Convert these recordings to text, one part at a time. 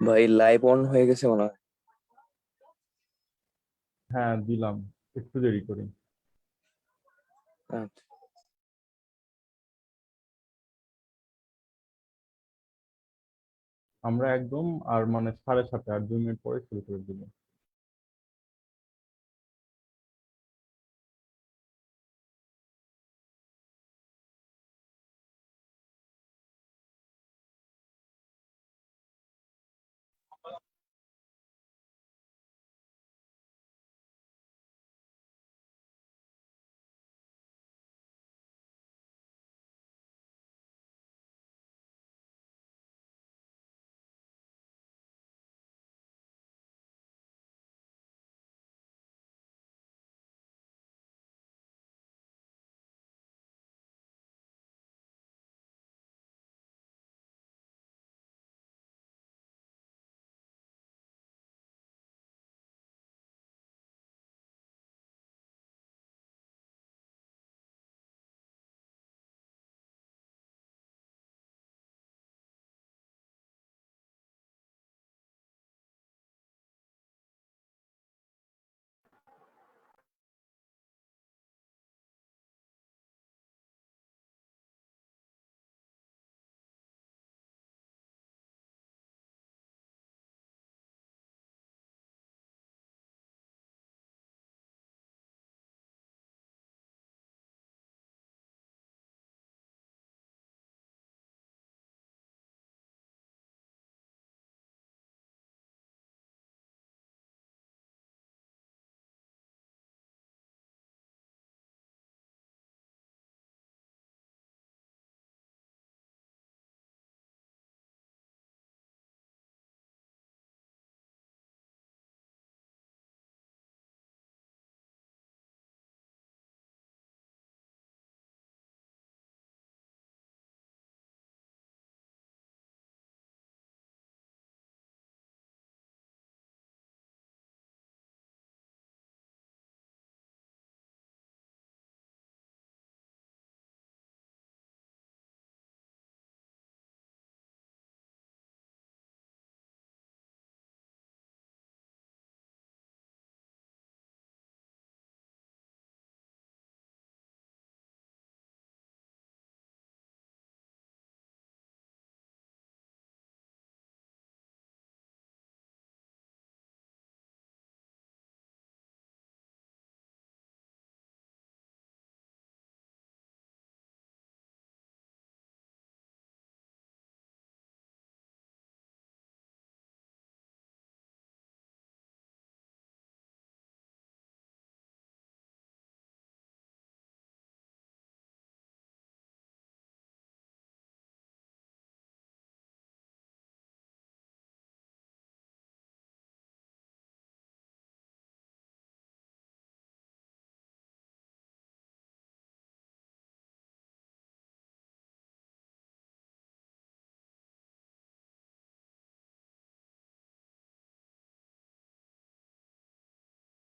ভাই live on হয়ে গেছে মনে হয়। হ্যাঁ, দিলাম। একটু দেরি করি। আচ্ছা। আমরা একদম আর মানে 7:30 আর 2 মিনিট পরে শুরু করে দিব।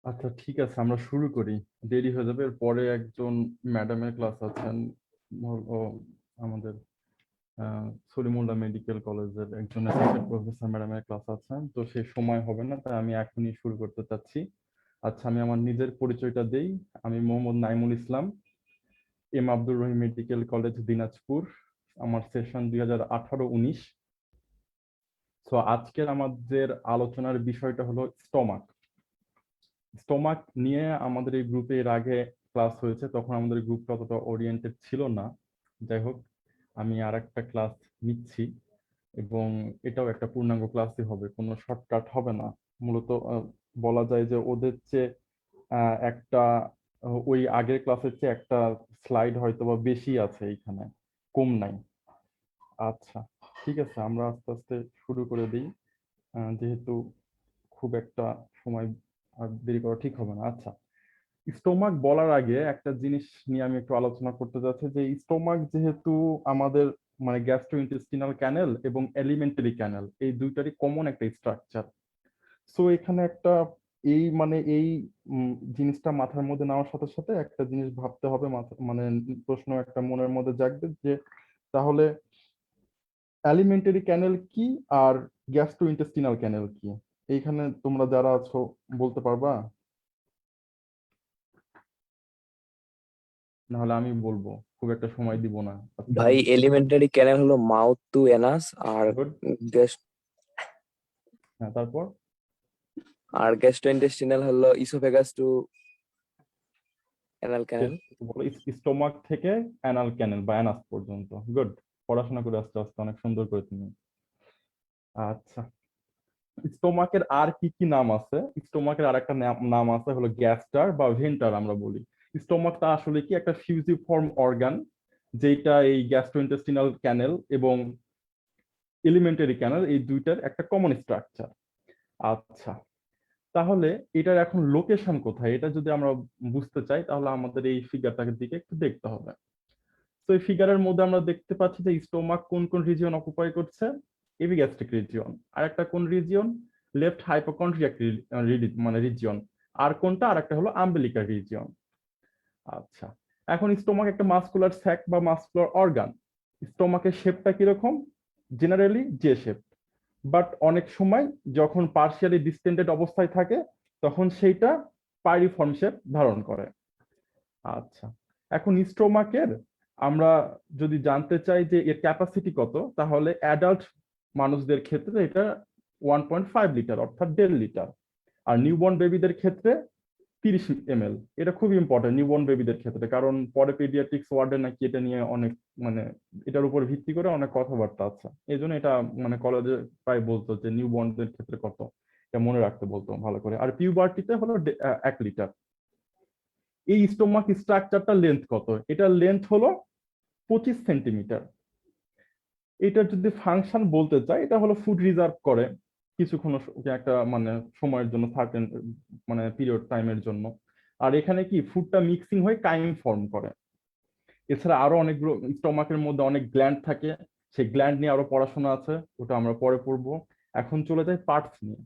আচ্ছা, ঠিক আছে, আমরা শুরু করি। দেরি হয়ে যাবে, পরে একজন ম্যাডামের ক্লাস আছেন। ও আমাদের সলিমুল্লাহ মেডিকেল কলেজের একজন অ্যাসোসিয়েট প্রফেসর ম্যাডামের ক্লাস আছেন, তো সে সময় হবে না, তাই আমি এখনই শুরু করতে চাচ্ছি। আচ্ছা, আমি আমার নিজের পরিচয়টা দেই। আমি মোহাম্মদ নাইমুল ইসলাম, M Abdur Rahim medical college, Dinajpur. আমার সেশন 2018-19। তো আজকের আমাদের আলোচনার বিষয়টা হলো স্টমাক। স্টমাক নিয়ে আমাদের এই গ্রুপে এর আগে ক্লাস হয়েছে, তখন আমাদের গ্রুপটা অতটা ওরিয়েন্টেড ছিল না। যাই হোক, আমি আর একটা ক্লাস নিচ্ছি, এবং এটাও একটা পূর্ণাঙ্গ ক্লাসই হবে, কোনো শর্টকাট হবে না। মূলত বলা যায় যে ওদের চেয়ে একটা ওই আগের ক্লাসের চেয়ে একটা স্লাইড হয়তো বা বেশি আছে এখানে, কম নাই। আচ্ছা, ঠিক আছে, আমরা আস্তে আস্তে শুরু করে দিই, যেহেতু খুব একটা সময় আর দেরি করা ঠিক হবে না। আচ্ছা, স্টোমাক বলার আগে একটা জিনিস নিয়ে আমি একটু আলোচনা করতে যাচ্ছি, যে স্টোমাক যেহেতু আমাদের মানে গ্যাস্ট্রোইন্টেস্টিনাল ক্যানেল এবং এলিমেন্টারি ক্যানেল, এই দুইটারই কমন একটা স্ট্রাকচার। সো এখানে একটা এই জিনিসটা মাথার মধ্যে নেওয়ার সাথে সাথে একটা জিনিস ভাবতে হবে, মানে প্রশ্ন একটা মনের মধ্যে জাগবে যে তাহলে অ্যালিমেন্টারি ক্যানেল কি, আর গ্যাস্ট্রোইন্টেস্টিনাল ক্যানেল কি? এইখানে তোমরা যারা আছো বলতে পারবা? নাহলে আমি বলবো, খুব একটা সময় দিব না আজকে। ভাই এলিমেন্টারি ক্যানেল হলো মাউথ টু এনাস, আর গুড। গ্যাস হ্যাঁ, তারপর? আর গ্যাস্ট্রোইন্টেস্টিনাল হলো ইসোফেগাস টু অ্যানাল ক্যানেল। বলো স্টোমাক থেকে অ্যানাল ক্যানেল বা অ্যানাস পর্যন্ত। গুড। পড়াশোনা করে আস্তে আস্তে অনেক সুন্দর করে তুমি। আচ্ছা, স্টোমাকের আর কি কি নাম আছে? স্টোমাকের আর একটা নাম আছে হলো গ্যাস্টার বা ভেন্টার আমরা বলি। স্টোমাকটা আসলে কি একটা ফিউজিফর্ম অর্গান, যেটা এই গ্যাস্ট্রোইন্টেস্টিনাল ক্যানেল এবং এলিমেন্টারি ক্যানেল এই দুইটার একটা কমন স্ট্রাকচার। আচ্ছা, তাহলে এটার এখন লোকেশন কোথায়, এটা যদি আমরা বুঝতে চাই তাহলে আমাদের এই ফিগারটাকে দিকে একটু দেখতে হবে। তো এই ফিগারের মধ্যে আমরা দেখতে পাচ্ছি যে স্টোমাক কোন কোন রিজিয়ন অকুপাই করছে। Epigastric region. আর একটা কোন রিজিয়ন? লেফট হাইপোকন্ড্রিয়াক মানে রিজিয়ন। আর কোনটা? আর একটা হলো আম্বিলিকার রিজিয়ন। আচ্ছা, এখন স্টোমাক একটা মাসকুলার স্যাক বা মাসকুলার অর্গান। স্টোমাকের শেপটা কিরকম? জেনারেলি জে শেপ, বাট অনেক সময় যখন পার্শিয়ালি ডিস্টেন্ডেড অবস্থায় থাকে তখন সেইটা পাইরিফর্ম শেপ ধারণ করে। আচ্ছা, এখন স্টোমাকের আমরা যদি জানতে চাই যে এর ক্যাপাসিটি কত, তাহলে অ্যাডাল্ট মানুষদের ক্ষেত্রে এটা 1.5 লিটার অর্থাৎ 1.5 লিটার। আর নিউবর্ন বেবিদের ক্ষেত্রে 30 ml। এটা খুব ইম্পর্টেন্ট নিউবর্ন বেবিদের ক্ষেত্রে, কারণ পরে পেডিয়াট্রিক্স ওয়ার্ডে নাকি এটা নিয়ে অনেক মানে এটার উপর ভিত্তি করে অনেক কথাবার্তা আছে। এই জন্য এটা মানে কলেজে প্রায় বলতো যে নিউবর্নদের ক্ষেত্রে কত, এটা মনে রাখতে বলতো ভালো করে। আর পিউবার্টিতে হলো 1 লিটার। এই স্টোমাক স্ট্রাকচারটা লেন্থ কত? এটার লেন্থ হলো 25 সেন্টিমিটার। এটার যদি ফাংশন বলতে চাই, এটা হলো ফুড রিজার্ভ করে কিছুক্ষণ একটা মানে সময়ের জন্য, থাকেন মানে পিরিয়ড টাইমের জন্য। আর এখানে কি ফুডটা মিক্সিং হয়ে কাইম ফর্ম করে। এছাড়া আরো অনেকগুলো স্টোমাকের মধ্যে অনেক গ্ল্যান্ড থাকে, সেই গ্ল্যান্ড নিয়ে আরো পড়াশোনা আছে, ওটা আমরা পরে পড়বো। এখন চলে যাই পার্টস নিয়ে।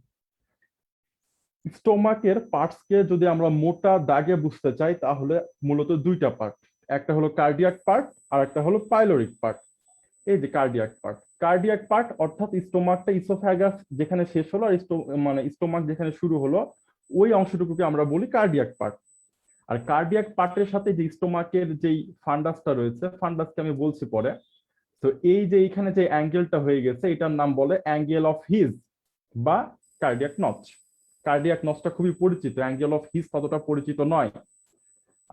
স্টোমাকের পার্টসকে যদি আমরা মোটা দাগে বুঝতে চাই তাহলে মূলত দুইটা পার্ট। একটা হলো কার্ডিয়াক পার্ট আর একটা হলো পাইলোরিক পার্ট। এই যে কার্ডিয়াক পার্ট, কার্ডিয়াক পার্ট অর্থাৎ স্টোমাকটা ইসোফ্যাগাস যেখানে শেষ হলো আর মানে স্টোমাক যেখানে শুরু হলো ওই অংশটুকুকে আমরা বলি কার্ডিয়াক পার্ট। আর কার্ডিয়াক পার্টের সাথে যে স্টোমাকের যেই ফান্ডাসটা রয়েছে, ফান্ডাসকে আমি বলছি পরে। তো এই যে এখানে যে অ্যাঙ্গেলটা হয়ে গেছে এটার নাম বলে অ্যাঙ্গেল অফ হিজ বা কার্ডিয়াক নচ। কার্ডিয়াক নচটা খুবই পরিচিত, অ্যাঙ্গেল অফ হিজ ততটা পরিচিত নয়।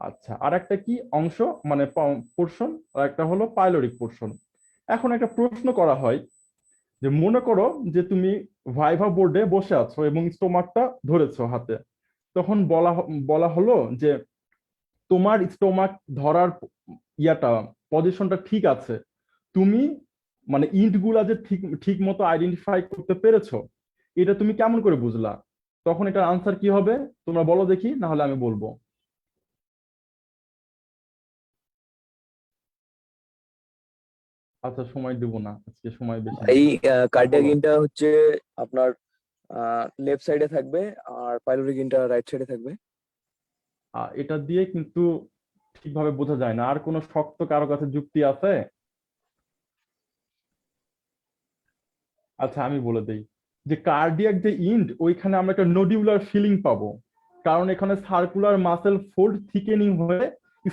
আচ্ছা, আর একটা কি অংশ মানে পোর্শন, আর একটা হলো পাইলোরিক পোর্শন। এখন একটা প্রশ্ন করা হয় যে মনে করো যে তুমি ভাইভা বোর্ডে বসে আছো এবং স্টোমাকটা ধরেছো হাতে, তখন বলা হলো যে তোমার স্টোমাক ধরার ইয়াটা পজিশনটা ঠিক আছে, তুমি মানে ইন্ট গুলা যে ঠিক ঠিক মতো আইডেন্টিফাই করতে পেরেছো, এটা তুমি কেমন করে বুঝলা? তখন এটার আনসার কি হবে তোমরা বলো দেখি, না হলে আমি বলবো। আচ্ছা, সময় দেব না আজকে, সময় বেশি নেই। এই হ্যাঁ, কার্ডিয়াক বলো। ইনটা হচ্ছে আপনার লেফট সাইডে থাকবে, আর পাইলোরিক ইনটা রাইট সাইডে থাকবে। এটা দিয়ে কিন্তু ঠিকভাবে বোঝা যায় না। আর কোনো শক্ত কারো কাছে যুক্তি আছে? আচ্ছা, আমি বলে দেই যে কার্ডিয়াক যে ইন্ড ওইখানে আমরা একটা নোডিউলার ফিলিং পাবো, কারণ এখানে সার্কুলার মাসেল ফোল্ড থিকেনিং হয়ে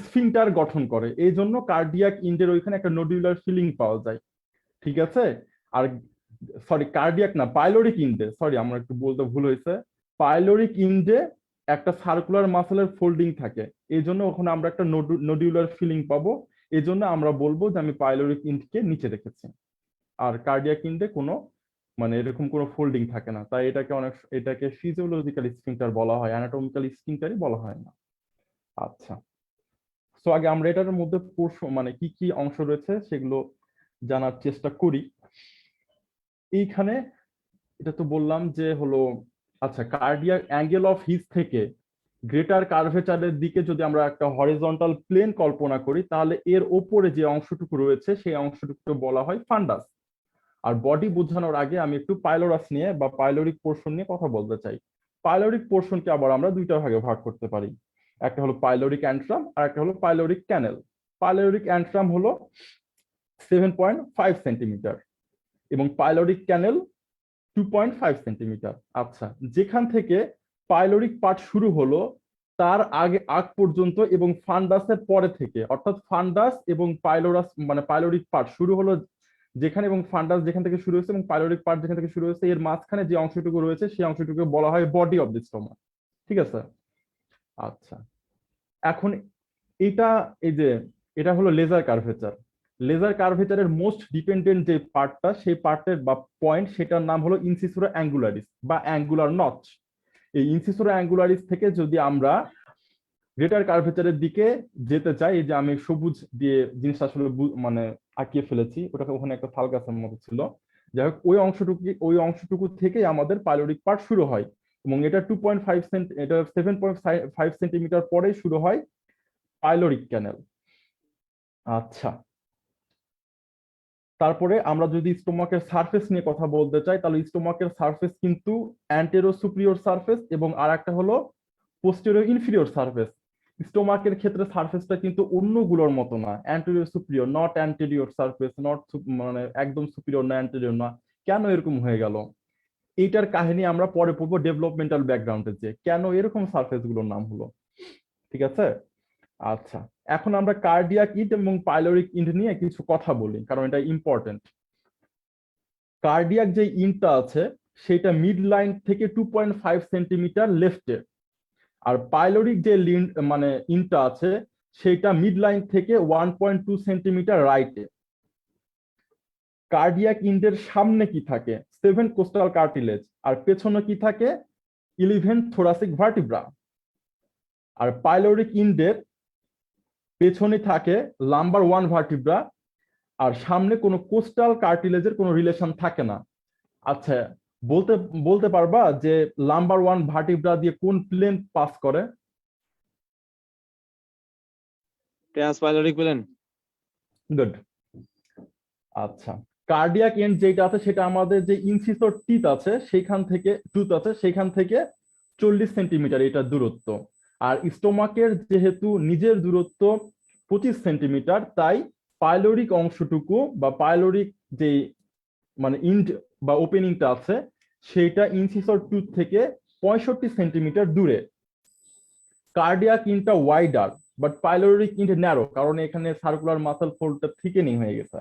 স্ফিংটার গঠন করে, এই জন্য কার্ডিয়াক ইন্ডের ওইখানে একটা নোডিউলার ফিলিং পাওয়া যায়। ঠিক আছে? আর সরি, কার্ডিয়াক না, পাইলোরিক ইন্ডে, সরি আমার একটু বলতে ভুল হয়েছে। পাইলোরিক ইন্ডে একটা সার্কুলার মাসেলের ফোল্ডিং থাকে, এই জন্য ওখানে আমরা একটা নোডিউলার ফিলিং পাবো। এই জন্য আমরা বলবো যে আমি পাইলোরিক ইন্ডকে নিচে রেখেছি। আর কার্ডিয়াক ইন্ডে কোনো মানে এরকম কোনো ফোল্ডিং থাকে না, তাই এটাকে ফিজিওলজিক্যাল স্ফিংটার বলা হয়, অ্যানাটমিক্যাল স্ফিংটারই বলা হয় না। আচ্ছা, তো আগে আমরা এটার মধ্যে মানে কি কি অংশ রয়েছে সেগুলো জানার চেষ্টা করি। এইখানে এটা তো বললাম যে হলো, আচ্ছা কার্ডিয়াক অ্যাঙ্গেল অফ হিজ থেকে গ্রেটার কার্ভেচারের দিকে যদি আমরা একটা হরিজন্টাল প্লেন কল্পনা করি, তাহলে এর ওপরে যে অংশটুকু রয়েছে সেই অংশটুকু বলা হয় ফান্ডাস। আর বডি বোঝানোর আগে আমি একটু পাইলোরাস নিয়ে বা পাইলোরিক পোর্শন নিয়ে কথা বলতে চাই। পাইলোরিক পোর্শনকে আবার আমরা দুইটা ভাগে ভাগ করতে পারি, একটা হলো পাইলোরিক অ্যান্ট্রাম আর একটা হলো পাইলোরিক ক্যানেল। পাইলোরিক অ্যান্ট্রাম হলো 7.5 সেন্টিমিটার এবং পাইলোরিক ক্যানেল 2.5 সেন্টিমিটার। আচ্ছা, যেখান থেকে পাইলোরিক পার্ট শুরু হলো তার আগ পর্যন্ত এবং ফান্ডাসের পরে থেকে, অর্থাৎ ফান্ডাস এবং পাইলোরাস মানে পাইলোরিক পার্ট শুরু হলো যেখানে, এবং ফান্ডাস যেখান থেকে শুরু হয়েছে এবং পাইলোরিক পার্ট যেখান থেকে শুরু হয়েছে, এর মাঝখানে যে অংশটুকু রয়েছে সেই অংশটুকু বলা হয় বডি অফ দি স্টোমাক। ঠিক আছে? আচ্ছা, এখন এটা এই যে এটা হলো লেজার কার্ভেচার। লেজার কার্ভেচারের মোস্ট ডিপেন্ডেন্ট যে পার্টটা, সেই পার্টের বা পয়েন্ট, সেটার নাম হলো ইনসিসুরা অ্যাঙ্গুলারিস বা অ্যাঙ্গুলার নচ। এই ইনসিসুরা অ্যাঙ্গুলারিস থেকে যদি আমরা গ্রেটার কার্ভেচারের দিকে যেতে চাই, এই যে আমি সবুজ দিয়ে জিনিসটা আসলে মানে আঁকিয়ে ফেলেছি, ওটাকে ওখানে একটা ফালগাসের মতো ছিল। যাই হোক, ওই অংশটুকু থেকে আমাদের পাইলোরিক পার্ট শুরু হয়, এবং এটা 2.5 এটা 7.5 সেন্টিমিটার পরেই শুরু হয় পাইলোরিক ক্যানেল। আচ্ছা, তারপরে আমরা যদি স্টোমাকের সারফেস নিয়ে কথা বলতে চাই, তাহলে স্টোমাকের সারফেস কিন্তু অ্যান্টেরো সুপিরিয়র সারফেস এবং আর একটা হলো পোস্টেরিয়র ইনফিরিয়র সারফেস। স্টোমাকের ক্ষেত্রে সারফেসটা কিন্তু অন্যগুলোর মতো না, anterior superior, not anterior surface, not মানে একদম সুপিরিয়র না অ্যান্টেরিয়র না। কেন এরকম হয়ে গেল, এইটার কাহিনী আমরা পরে পড়বো ডেভেলপমেন্টাল ব্যাকগ্রাউন্ডে, যে কেন এরকম সারফেস গুলোর নাম হলো। ঠিক আছে? আচ্ছা, এখন আমরা কার্ডিয়াক ইন্ট এবং পাইলোরিক ইন্ট নিয়ে কিছু কথা বলি, কারণ এটা ইম্পর্টেন্ট। কার্ডিয়াক যে ইন্টটা আছে সেটা মিড লাইন থেকে 2.5 সেন্টিমিটার লেফটে, আর পাইলোরিক যে মানে ইন্টটা আছে সেটা মিড লাইন থেকে 1.2 সেন্টিমিটার রাইটে। কার্ডিয়াক ইন্টের সামনে কি থাকে? 7 কোস্টাল কার্টিলেজ। আর পেছনে কি থাকে? 11 থোরাসিক ভার্টিব্রা। আর পাইলোরিক ইন্টের পেছনে থাকে লাম্বার 1 ভার্টিব্রা, আর সামনে কোনো কোস্টাল কার্টিলেজের কোনো রিলেশন থাকে না। আচ্ছা, বলতে বলতে পারবা যে লাম্বার 1 ভার্টিব্রা দিয়ে কোন প্লেন পাস করে? ট্রান্সপাইলোরিক প্লেন। গুড। আচ্ছা, কার্ডিয়াক এন্ড যেটা আছে সেটা আমাদের যে ইনসিসর টিথ আছে সেখান থেকে, টুথ আছে সেখান থেকে 40 সেন্টিমিটার এটা দূরত্ব। আর স্টোমাকের যেহেতু নিজের দূরত্ব 25 সেন্টিমিটার, তাই পাইলোরিক অংশটুকু বা পাইলোরিক যে মানে ইন্ড বা ওপেনিংটা আছে সেটা ইনসিসর টুথ থেকে 65 সেন্টিমিটার দূরে। কার্ডিয়াক ইন্টটা wider but pyloric end narrow, কারণ এখানে সার্কুলার মাসল ফোল্ডটা থিকেনিং হয়ে গেছে।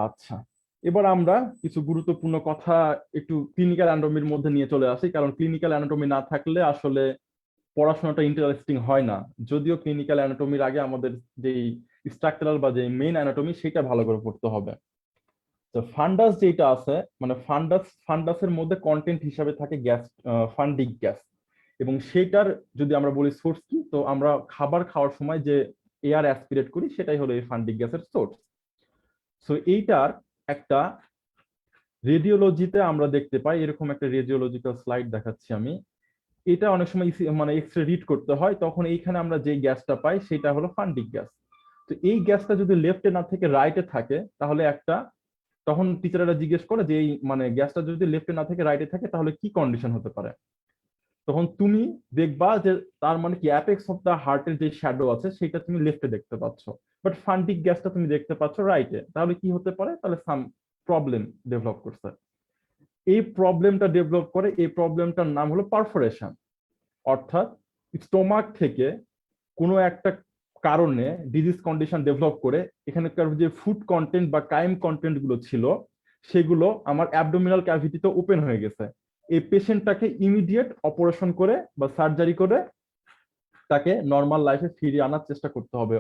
আচ্ছা, এবার আমরা কিছু গুরুত্বপূর্ণ কথা একটু ক্লিনিক্যাল অ্যানাটমির মধ্যে নিয়ে চলে আসি, কারণ ক্লিনিক্যাল অ্যানাটমি না থাকলে আসলে পড়াশোনাটা ইন্টারেস্টিং হয় না। যদিও ক্লিনিক্যাল অ্যানাটমির আগে আমাদের যেই স্ট্রাকচারাল বা যে মেইন অ্যানাটমি সেটা ভালো করে পড়তে হবে। তো ফান্ডাস যেটা আছে, মানে ফান্ডাসের মধ্যে কন্টেন্ট হিসাবে থাকে গ্যাস, ফান্ডিক গ্যাস, এবং সেটার যদি আমরা বলি সোর্স কি, তো আমরা খাবার খাওয়ার সময় যে এয়ার অ্যাসপিরেট করি সেটাই হলো এই ফান্ডিক গ্যাসের সোর্স। সো এইটার একটা রেডিওলজিতে আমরা দেখতে পাই, এরকম একটা রেডিওলজিক্যাল স্লাইড দেখাচ্ছি আমি। এটা অনেক সময় মানে এক্সরে রিড করতে হয়, তখন এইখানে আমরা যে গ্যাসটা পাই সেটা হলো ফান্ডিক গ্যাস। তো এই গ্যাসটা যদি লেফটে না থেকে রাইটে থাকে তাহলে তখন টিচাররা জিজ্ঞেস করে যে এই মানে গ্যাসটা যদি লেফটে না থেকে রাইটে থাকে তাহলে কি কন্ডিশন হতে পারে। তখন তুমি দেখবা যে তার মানে কি অ্যাপেক্স অফ দা হার্টের যে শ্যাডো আছে সেটা তুমি লেফটে দেখতে পাচ্ছ, বাট ফান্ডিক গ্যাসটা তুমি দেখতে পাচ্ছ রাইটে। তাহলে কি হতে পারে? তাহলে সাম প্রবলেম ডেভেলপ করছে। এই প্রবলেমটা ডেভেলপ করে, এই প্রবলেমটার নাম হলো পারফোরেশন। অর্থাৎ স্টোমাক থেকে কোনো একটা কারণে ডিজিজ কন্ডিশন ডেভেলপ করে এখানকার যে ফুড কন্টেন্ট বা কাইম কন্টেন্ট গুলো ছিল সেগুলো আমার অ্যাবডোমিনাল ক্যাভিটিতে ওপেন হয়ে গেছে। এই পেশেন্টটাকে ইমিডিয়েট অপারেশন করে বা সার্জারি করে তাকে নর্মাল লাইফে ফিরিয়ে আনার চেষ্টা করতে হবে,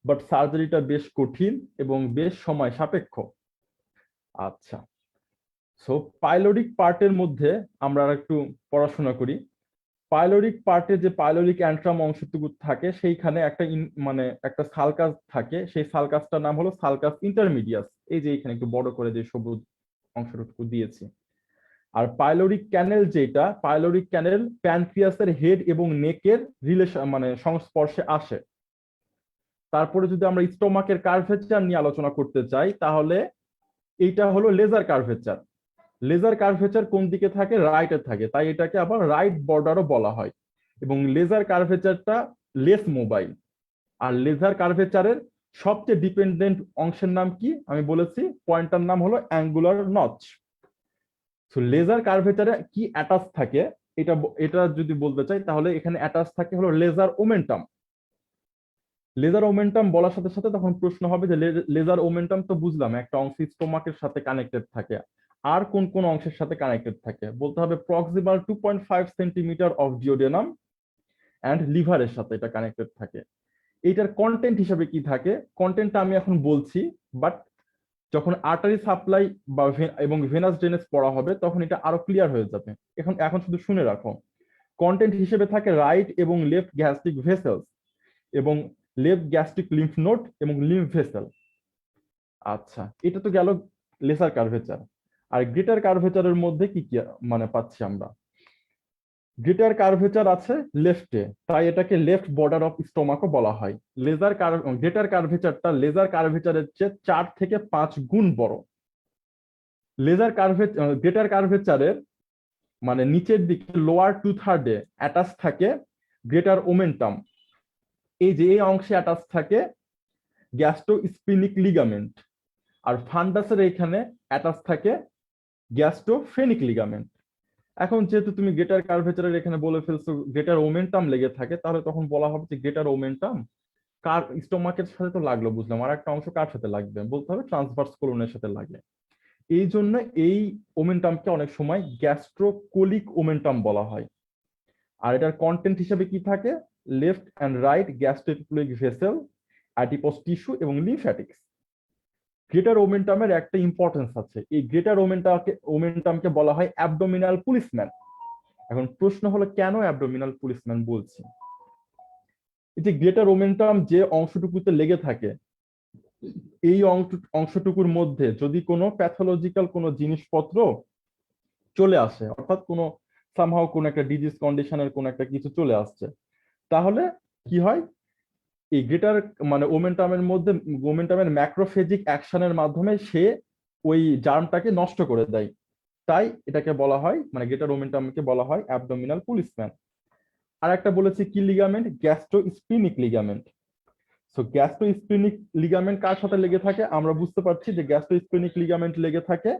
বাট সার্জারিটা বেশ কঠিন এবং বেশ সময় সাপেক্ষ। আচ্ছা, সো পাইলোরিক পার্টের মধ্যে আমরা একটু পড়াশোনা করি। পাইলোরিক পার্টে যে পাইলোরিক অ্যান্ট্রাম অংশটুকু থাকে সেইখানে একটা মানে একটা সালকাস থাকে, সেই সালকাসটার নাম হলো সালকাস ইন্টারমিডিয়াস। এই যে এখানে একটু বড় করে যে সবুজ অংশটুকু দিয়েছি। আর পাইলোরিক ক্যানেল যেটা, পাইলোরিক ক্যানেল প্যানক্রিয়াসের হেড এবং নেকের রিলেশন মানে সংস্পর্শে আসে। তারপরে যদি আমরা স্টোমাকের কার্ভেচার নিয়ে আলোচনা করতে চাই তাহলে এইটা হলো লেজার কার্ভেচার। লেজার কার্ভেচার কোন দিকে থাকে? রাইটে থাকে, তাই এটাকে আবার রাইট বর্ডারও বলা হয়। এবং লেজার কার্ভেচারটা লেস মোবাইল। আর লেজার কার্ভেচারের সবচেয়ে ডিপেন্ডেন্ট অংশের নাম কি? আমি বলেছি, পয়েন্টটার নাম হলো অ্যাঙ্গুলার নচ। সো লেজার কার্ভেচারে কি অ্যাটাচ থাকে, এটা যদি বলতে চাই তাহলে এখানে অ্যাটাচ থাকে হলো লেজার ওমেন্টাম। লেজার ওমেন্টাম বলার সাথে সাথে তখন প্রশ্ন হবে যে লেজার ওমেন্টাম তো বুঝলাম একটা অংশ স্টোমাকের সাথে কানেক্টেড থাকে, আর কোন কোন অংশের সাথে কানেক্টেড থাকে বলতে হবে proximal 2.5 centimetre of duodenum and লিভারের সাথে এটা কানেক্টেড থাকে। এইটার কন্টেন্ট হিসাবে কি থাকে, কন্টেন্টটা আমি এখন বলছি, বাট যখন আর্টারি সাপ্লাই বা এবং ভেনাস ড্রেনেজ পড়া হবে তখন এটা আরো ক্লিয়ার হয়ে যাবে। এখন শুধু শুনে রাখো, কন্টেন্ট হিসেবে থাকে রাইট এবং লেফট গ্যাস্ট্রিক ভেসেলস এবং লেফট গ্যাস্ট্রিক লিম্ফ নোড এবং লিম্ফ ভেসেল। আচ্ছা, এটা তো গেল লেসার কার্ভেচার। আর গ্রেটার কার্ভেচারের মধ্যে কি কি মানে পাচ্ছি আমরা, গ্রেটার কার্ভেচার আছে লেফটে, তাই এটাকে লেফট বর্ডার অফ স্টোমাকও বলা হয়। গ্রেটার কার্ভেচারটা লেজার কার্ভেচারের চেয়ে 4 থেকে 5 গুণ বড়। গ্রেটার কার্ভেচারের মানে নিচের দিকে লোয়ার 2/3 অ্যাটাচ থাকে গ্রেটার ওমেন্টাম। এই যে এই অংশে অ্যাটাচ থাকে গ্যাস্ট্রোস্পিনিক লিগামেন্ট, আর ফান্ডাসের এখানে অ্যাটাচ থাকে গ্যাস্ট্রোফেনিক লিগামেন্ট। এখন যেহেতু তুমি গ্রেটার কার্ভেচারের এখানে বলে ফেলছো গ্রেটার ওমেন্টাম লেগে থাকে, তাহলে তখন বলা হবে যে গ্রেটার ওমেন্টাম কার স্টোমাকের সাথে তো লাগলো বুঝলাম, আর একটা অংশ কার সাথে লাগবে বলতে হবে ট্রান্সভার্স কোলনের সাথে লাগে। এই জন্য এই ওমেন্টামকে অনেক সময় গ্যাস্ট্রোকোলিক ওমেন্টাম বলা হয়। আর এটার কন্টেন্ট হিসেবে কি থাকে, left and right gastrocolic vessel, adipose tissue এবং লিম্ফ্যাটিক্স। গ্রেটার ওমেন্টামের একটা ইম্পর্টেন্স আছে, এই গ্রেটার ওমেন্টামকে বলা হয় অ্যাবডোমিনাল পুলিসম্যান। এখন প্রশ্ন হলো কেন অ্যাবডোমিনাল পুলিসম্যান বলছি। এই যে গ্রেটার ওমেন্টাম যে অংশটুকুতে লেগে থাকে, এই অংশটুকুর মধ্যে যদি কোনো প্যাথোলজিক্যাল কোনো জিনিসপত্র চলে আসে, অর্থাৎ কোনো সামহাও কোনো একটা ডিজিজ কন্ডিশনের কোনো একটা কিছু চলে আসছে, তাহলে কি হয়, এই গ্রেটার মানে ওমেন্টামের ম্যাক্রোফেজিক অ্যাকশনের মাধ্যমে সে ওই জার্মটাকে নষ্ট করে দেয়। তাই এটাকে বলা হয়, মানে গ্রেটার ওমেন্টামকে বলা হয় অ্যাবডোমিনাল পুলিসম্যান। আর একটা বলেছি কি লিগামেন্ট, গ্যাস্ট্রোস্পিনিক লিগামেন্ট। সো গ্যাস্ট্রোস্পিনিক লিগামেন্ট কার সাথে লেগে থাকে, আমরা বুঝতে পারছি যে গ্যাস্ট্রোস্পিনিক লিগামেন্ট লেগে থাকে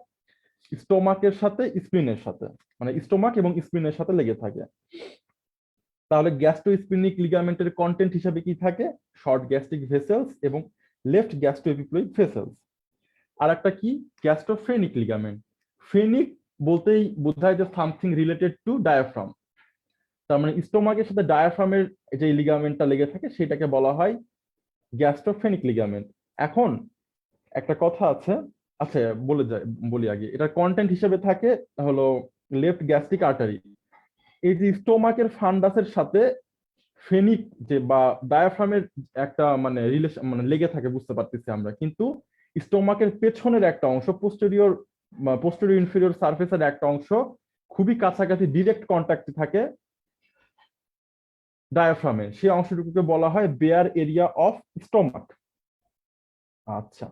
স্টোমাকের সাথে স্প্লিনের সাথে, মানে স্টোমাক এবং স্প্লিনের সাথে লেগে থাকে। তাহলে গ্যাস্ট্রোস্পিনিক লিগামেন্টের কন্টেন্ট হিসাবে কি থাকে, শর্ট গ্যাস্ট্রিক ভেসেলস এবং লেফট গ্যাস্ট্রোএপিপ্লয়েড ভেসেলস। আর একটা কি, গ্যাস্ট্রোফ্রেনিক লিগামেন্ট। ফ্রেনিক বলতেই বোঝায় যে সামথিং রিলেটেড টু ডায়াফ্রাম, তার মানে স্টোমাকের সাথে ডায়াফ্রামের যে লিগামেন্টটা লেগে থাকে সেটাকে বলা হয় গ্যাস্ট্রোফ্রেনিক লিগামেন্ট। এখন একটা কথা আছে, আচ্ছা বলি আগে, এটার কন্টেন্ট হিসেবে থাকে হলো লেফট গ্যাস্ট্রিক আর্টারি। এই যে স্টোমাকের ফান্ডাসের সাথে ফেনিক যে বা ডায়াফ্রামের একটা মানে রিলেশন মানে লেগে থাকে বুঝতে পারতেছি আমরা, কিন্তু স্টোমাকের পেছনের একটা অংশ পোস্টেরিয়র ইনফেরিয়র সারফেসের একটা অংশ খুবই কাছাকাছি ডিরেক্ট কন্ট্যাক্টে থাকে ডায়াফ্রামে, সেই অংশটুকুকে বলা হয় বেয়ার এরিয়া অফ স্টোমাক। আচ্ছা,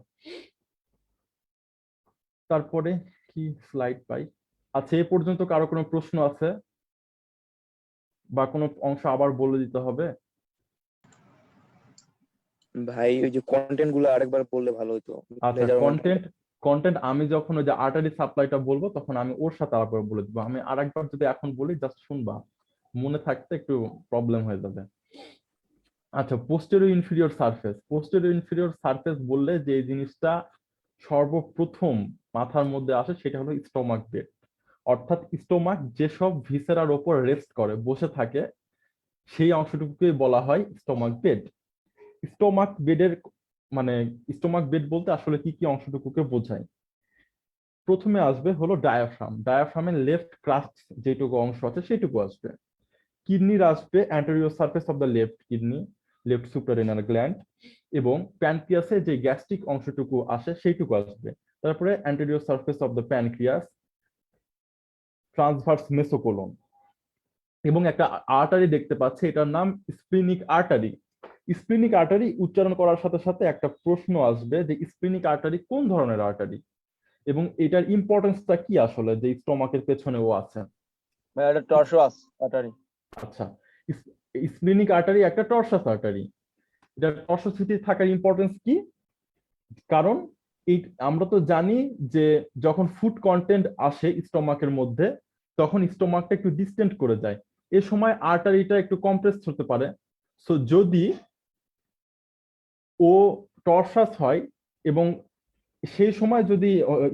তারপরে কি স্লাইড পাই। আচ্ছা, এ পর্যন্ত কারো কোনো প্রশ্ন আছে বা কোনো অংশ আবার বলে দিতে হবে? ভাই ওই যে কন্টেন্ট গুলো আরেকবার বললে ভালো হতো। আচ্ছা, কন্টেন্ট আমি যখন ওই যে আর্টারি সাপ্লাইটা বলবো তখন আমি ওর সাথে আরেকবার বলে দিবো। আমি আরেকবার যদি এখন বলি জাস্ট শুনবা, মনে থাকতে একটু প্রবলেম হয়ে যাবে। আচ্ছা, পোস্টেরিয়র ইনফেরিয়র সারফেস বললে যে জিনিসটা সর্বপ্রথম মাথার মধ্যে আসে সেটা হলো স্টোমাক বেড। অর্থাৎ স্টোমাক যেসব ভিসেরার ওপর রেস্ট করে বসে থাকে সেই অংশটুকুকে বলা হয় স্টোমাক বেড। স্টোমাক বেডের মানে স্টোমাক বেড বলতে আসলে কি কি অংশটুকুকে বোঝায়, প্রথমে আসবে হলো ডায়াফ্রামের লেফট ক্রাস্ট যেটুকু অংশ আছে সেটুকু আসবে। কিডনির আসবে anterior surface of the left kidney, left suprarenal gland, এবং প্যানক্রিয়াসে যে গ্যাস্ট্রিক অংশটুকু আসে সেইটুকু আসবে। তারপরে anterior surface of the pancreas, transverse mesocolon, এবং একটা আর্টারি দেখতে পাচ্ছি, এটার নাম স্প্লিনিক আর্টারি। স্প্লিনিক আর্টারি উচ্চারণ করার সাথে সাথে একটা প্রশ্ন আসবে যে স্প্লিনিক আর্টারি কোন ধরনের আর্টারি এবং এটার ইম্পর্টেন্সটা কি আসলে যে স্টোমাকের পেছনেও আছে। এটা টর্সোয়াস আর্টারি। আচ্ছা, স্প্লিনিক আর্টারি একটা টর্সাস আর্টারি। এটা টর্সাসিটি থাকার ইম্পর্টেন্স কি, কারণ এই আমরা তো জানি যে যখন ফুড কন্টেন্ট আসে স্টোমাকের মধ্যে তখন স্টোমাকটা একটু ডিস্টেন্ট করে যায়, এ সময় আর্টারিটা একটু কম্প্রেস হতে পারে। সো যদি ও টর্সাস হয় এবং সেই সময় যদি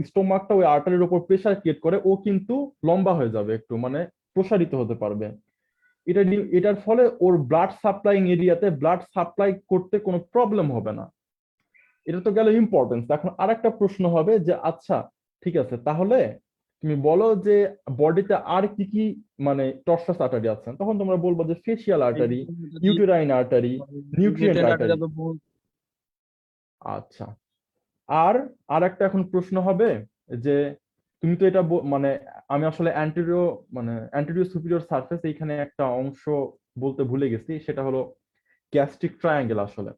স্টোমাকটা ওই আর্টারির উপর প্রেসার ক্রিয়েট করে, ও কিন্তু লম্বা হয়ে যাবে, একটু মানে প্রসারিত হতে পারবে। এটার ফলে ওর ব্লাড সাপ্লাইং এরিয়াতে ব্লাড সাপ্লাই করতে কোনো প্রবলেম হবে না। এটা তো গেল ইম্পর্টেন্স। এখন আরেকটা প্রশ্ন হবে যে আচ্ছা ঠিক আছে, তাহলে তুমি বলো যে বডিতে আর কি কি মানে টর্সাস আর্টারি আছে, তখন তোমরা বলবো যে facial artery, uterine artery, nutrient artery. আচ্ছা, আর আর একটা এখন প্রশ্ন হবে যে তুমি তো এটা মানে আমি আসলে অ্যান্টেরিয়র সুপিরিয়র সারফেস এইখানে একটা অংশ বলতে ভুলে গেছি, সেটা হলো গ্যাস্ট্রিক ট্রায়াঙ্গেল। আসলে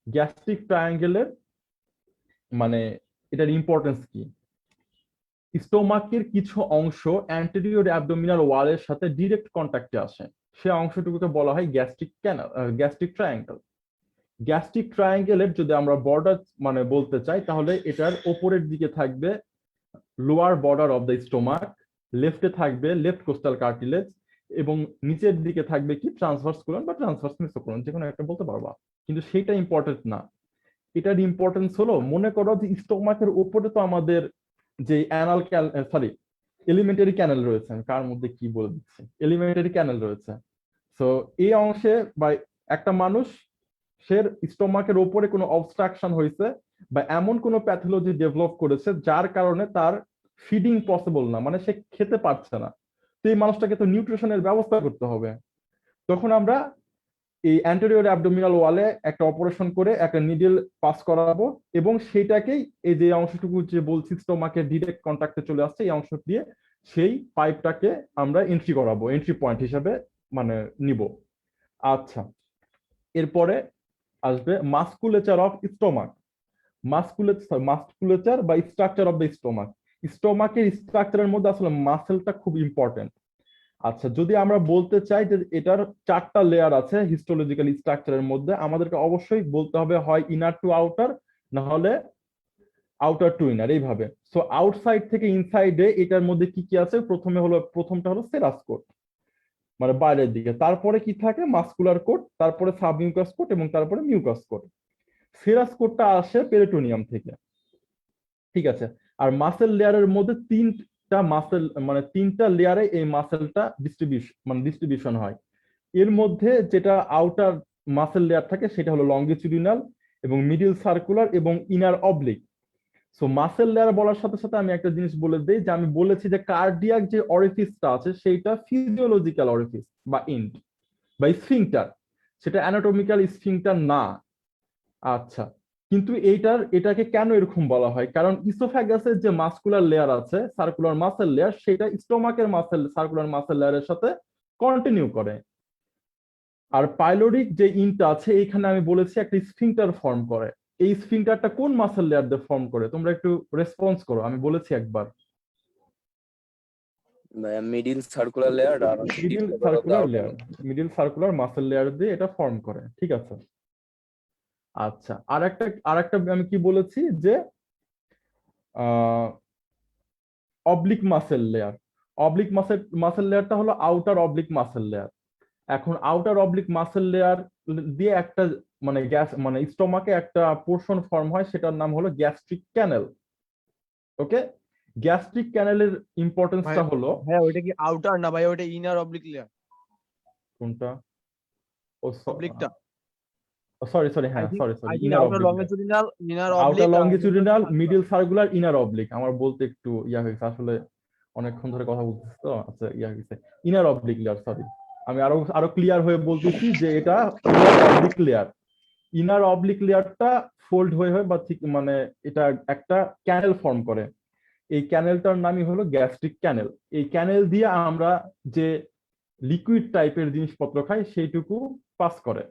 গ্যাস্ট্রিক ট্রায়াঙ্গেলের মানে এটার ইম্পর্টেন্স কি? স্টোমাকের কিছু অংশ অ্যান্টেরিয়র অ্যাবডোমিনাল ওয়ালের সাথে ডিরেক্ট কন্ট্যাক্টে আসে, সে অংশটুকুকে বলা হয় gastric canal, gastric triangle. Gastric ট্রায়াঙ্গেলের যদি আমরা বর্ডার মানে বলতে চাই, তাহলে এটার ওপরের দিকে থাকবে lower border of the stomach, লেফটে থাকবে লেফট কোস্টাল কার্টিলেজ, এবং নিচের দিকে থাকবে কি ট্রান্সভার্স কোলন বা ট্রান্সভার্স মেসোকোলন, যে কোনো একটা বলতে পারবা, কিন্তু সেটা ইম্পর্টেন্ট না। এটার ইম্পর্টেন্স হলো, মনে করো যে স্টোমাকের উপরে তো আমাদের যে অ্যানাল সরি এলিমেন্টারি ক্যানেল রয়েছে, আমি কার মধ্যে কি বলে দিচ্ছি, এলিমেন্টারি ক্যানেল রয়েছে। সো এই অংশে বা একটা মানুষ সে স্টোমাকের উপরে কোনো অবস্ট্রাকশন হয়েছে বা এমন কোনো প্যাথোলজি ডেভেলপ করেছে যার কারণে তার ফিডিং পসিবল না, মানে সে খেতে পারছে না, তো এই মানুষটাকে তো নিউট্রিশনের ব্যবস্থা করতে হবে। তখন আমরা এই অ্যান্টেরিয়র অ্যাবডোমিনাল ওয়ালে একটা অপারেশন করে একটা নিডল পাস করাবো, এবং সেটাকেই এই যে অংশটুকু যে বলছি স্টোমাকের ডিরেক্ট কন্ট্যাক্টে চলে আসছে, এই অংশ দিয়ে সেই পাইপটাকে আমরা এন্ট্রি করাবো, এন্ট্রি পয়েন্ট হিসাবে মানে নিব। আচ্ছা, এরপরে আসবে মাসকুলেচার অফ স্টোমাক। মাসকুলেচার বা স্ট্রাকচার অফ দ্য স্টোমাক। স্টোমাকের স্ট্রাকচারের মধ্যে আসলে মাসেলটা খুব ইম্পর্টেন্ট। আচ্ছা, যদি আমরা বলতে চাই যে এটার 4টা লেয়ার আছে হিস্টোলজিক্যাল স্ট্রাকচারের মধ্যে, আমাদেরকে অবশ্যই বলতে হবে হয় ইনার টু আউটার, না হলে আউটার টু ইনার, এইভাবে। সো আউটসাইড থেকে ইনসাইডে এটার মধ্যে কি কি আছে, প্রথমটা হলো সেরাস কোট, মানে বাইরের দিকে, তারপরে কি থাকে মাসকুলার কোট, তারপরে সাবমিউকাস কোট, এবং তারপরে মিউকাস কোট। সেরাস কোটটা আসে পেরিটোনিয়াম থেকে, ঠিক আছে। আর মাসেল লেয়ারের মধ্যে তিনটা লেয়ারে এই মাসেলটা ডিস্ট্রিবিউশন হয়। এর মধ্যে যেটা আউটার মাসেল লেয়ার থাকে সেটা হলো লঙ্গিচুডিনাল এবং মিডিল সার্কুলার এবং inner oblique. So muscle layer বলার সাথে সাথে আমি একটা জিনিস বলে দিই, যে আমি বলেছি যে কার্ডিয়াক যে অরিফিসটা আছে সেইটা ফিজিওলজিক্যাল অরিফিস বা ইন্ট বা স্ফিংটার, সেটা অ্যানাটমিক্যাল স্ফিংটার না। আচ্ছা, কিন্তু এটাকে কেন এরকম বলা হয়, কারণ ইসোফ্যাগাসের যে মাসকুলার লেয়ার আছে, সার্কুলার মাসেল লেয়ার, সেটা স্টোমাকের সার্কুলার মাসেল লেয়ারের সাথে কন্টিনিউ করে। আর পাইলোরিক যে ইনটা আছে এইখানে আমি বলেছি একটা স্ফিংটার ফর্ম করে। এই স্ফিংটারটা কোন মাসেল লেয়ার দিয়ে ফর্ম করে, তোমরা একটু রেসপন্স করো, আমি বলেছি একবার। মিডিল সার্কুলার লেয়ার আর middle circular layer, middle circular muscle layer দিয়ে এটা ফর্ম করে, ঠিক আছে। আচ্ছা, আরেকটা আমি কি বলেছি যে oblique muscle layer. Oblique muscle লেয়ারটা হলো আউটার অবলিক মাসেল লেয়ার। এখন আউটার অবলিক মাসেল লেয়ার দিয়ে একটা মানে স্টোমাকে একটা পোর্শন ফর্ম হয়, সেটার নাম হলো গ্যাস্ট্রিক ক্যানেল। ওকে, গ্যাস্ট্রিক ক্যানেলের ইম্পর্টেন্সটা হলো, হ্যাঁ ওইটা কি আউটার না ভাই, ওইটা ইনার অবলিক লেয়ার, কোনটা? ও অবলিকটা। সরি হ্যাঁ, sorry I thing inner outer oblique, longitudinal, inner outer oblique, longitudinal, middle circular, inner oblique. আমার বলতে একটু হয়েছে আসলে, অনেকক্ষণ ধরে কথা বলতেছি তো। আচ্ছা, হয়েছে ইনার অবলিক লেয়ার, সরি। আমি আরো ক্লিয়ার হয়ে বলতেছি যে এটা inner oblique layer. Inner oblique লেয়ারটা ফোল্ড হয়ে বা ঠিক মানে এটা একটা ক্যানেল ফর্ম করে। এই ক্যানেলটার নামই হলো গ্যাস্ট্রিক ক্যানেল। এই ক্যানেল দিয়ে আমরা যে লিকুইড টাইপের জিনিসপত্র খাই সেইটুকু পাস করে।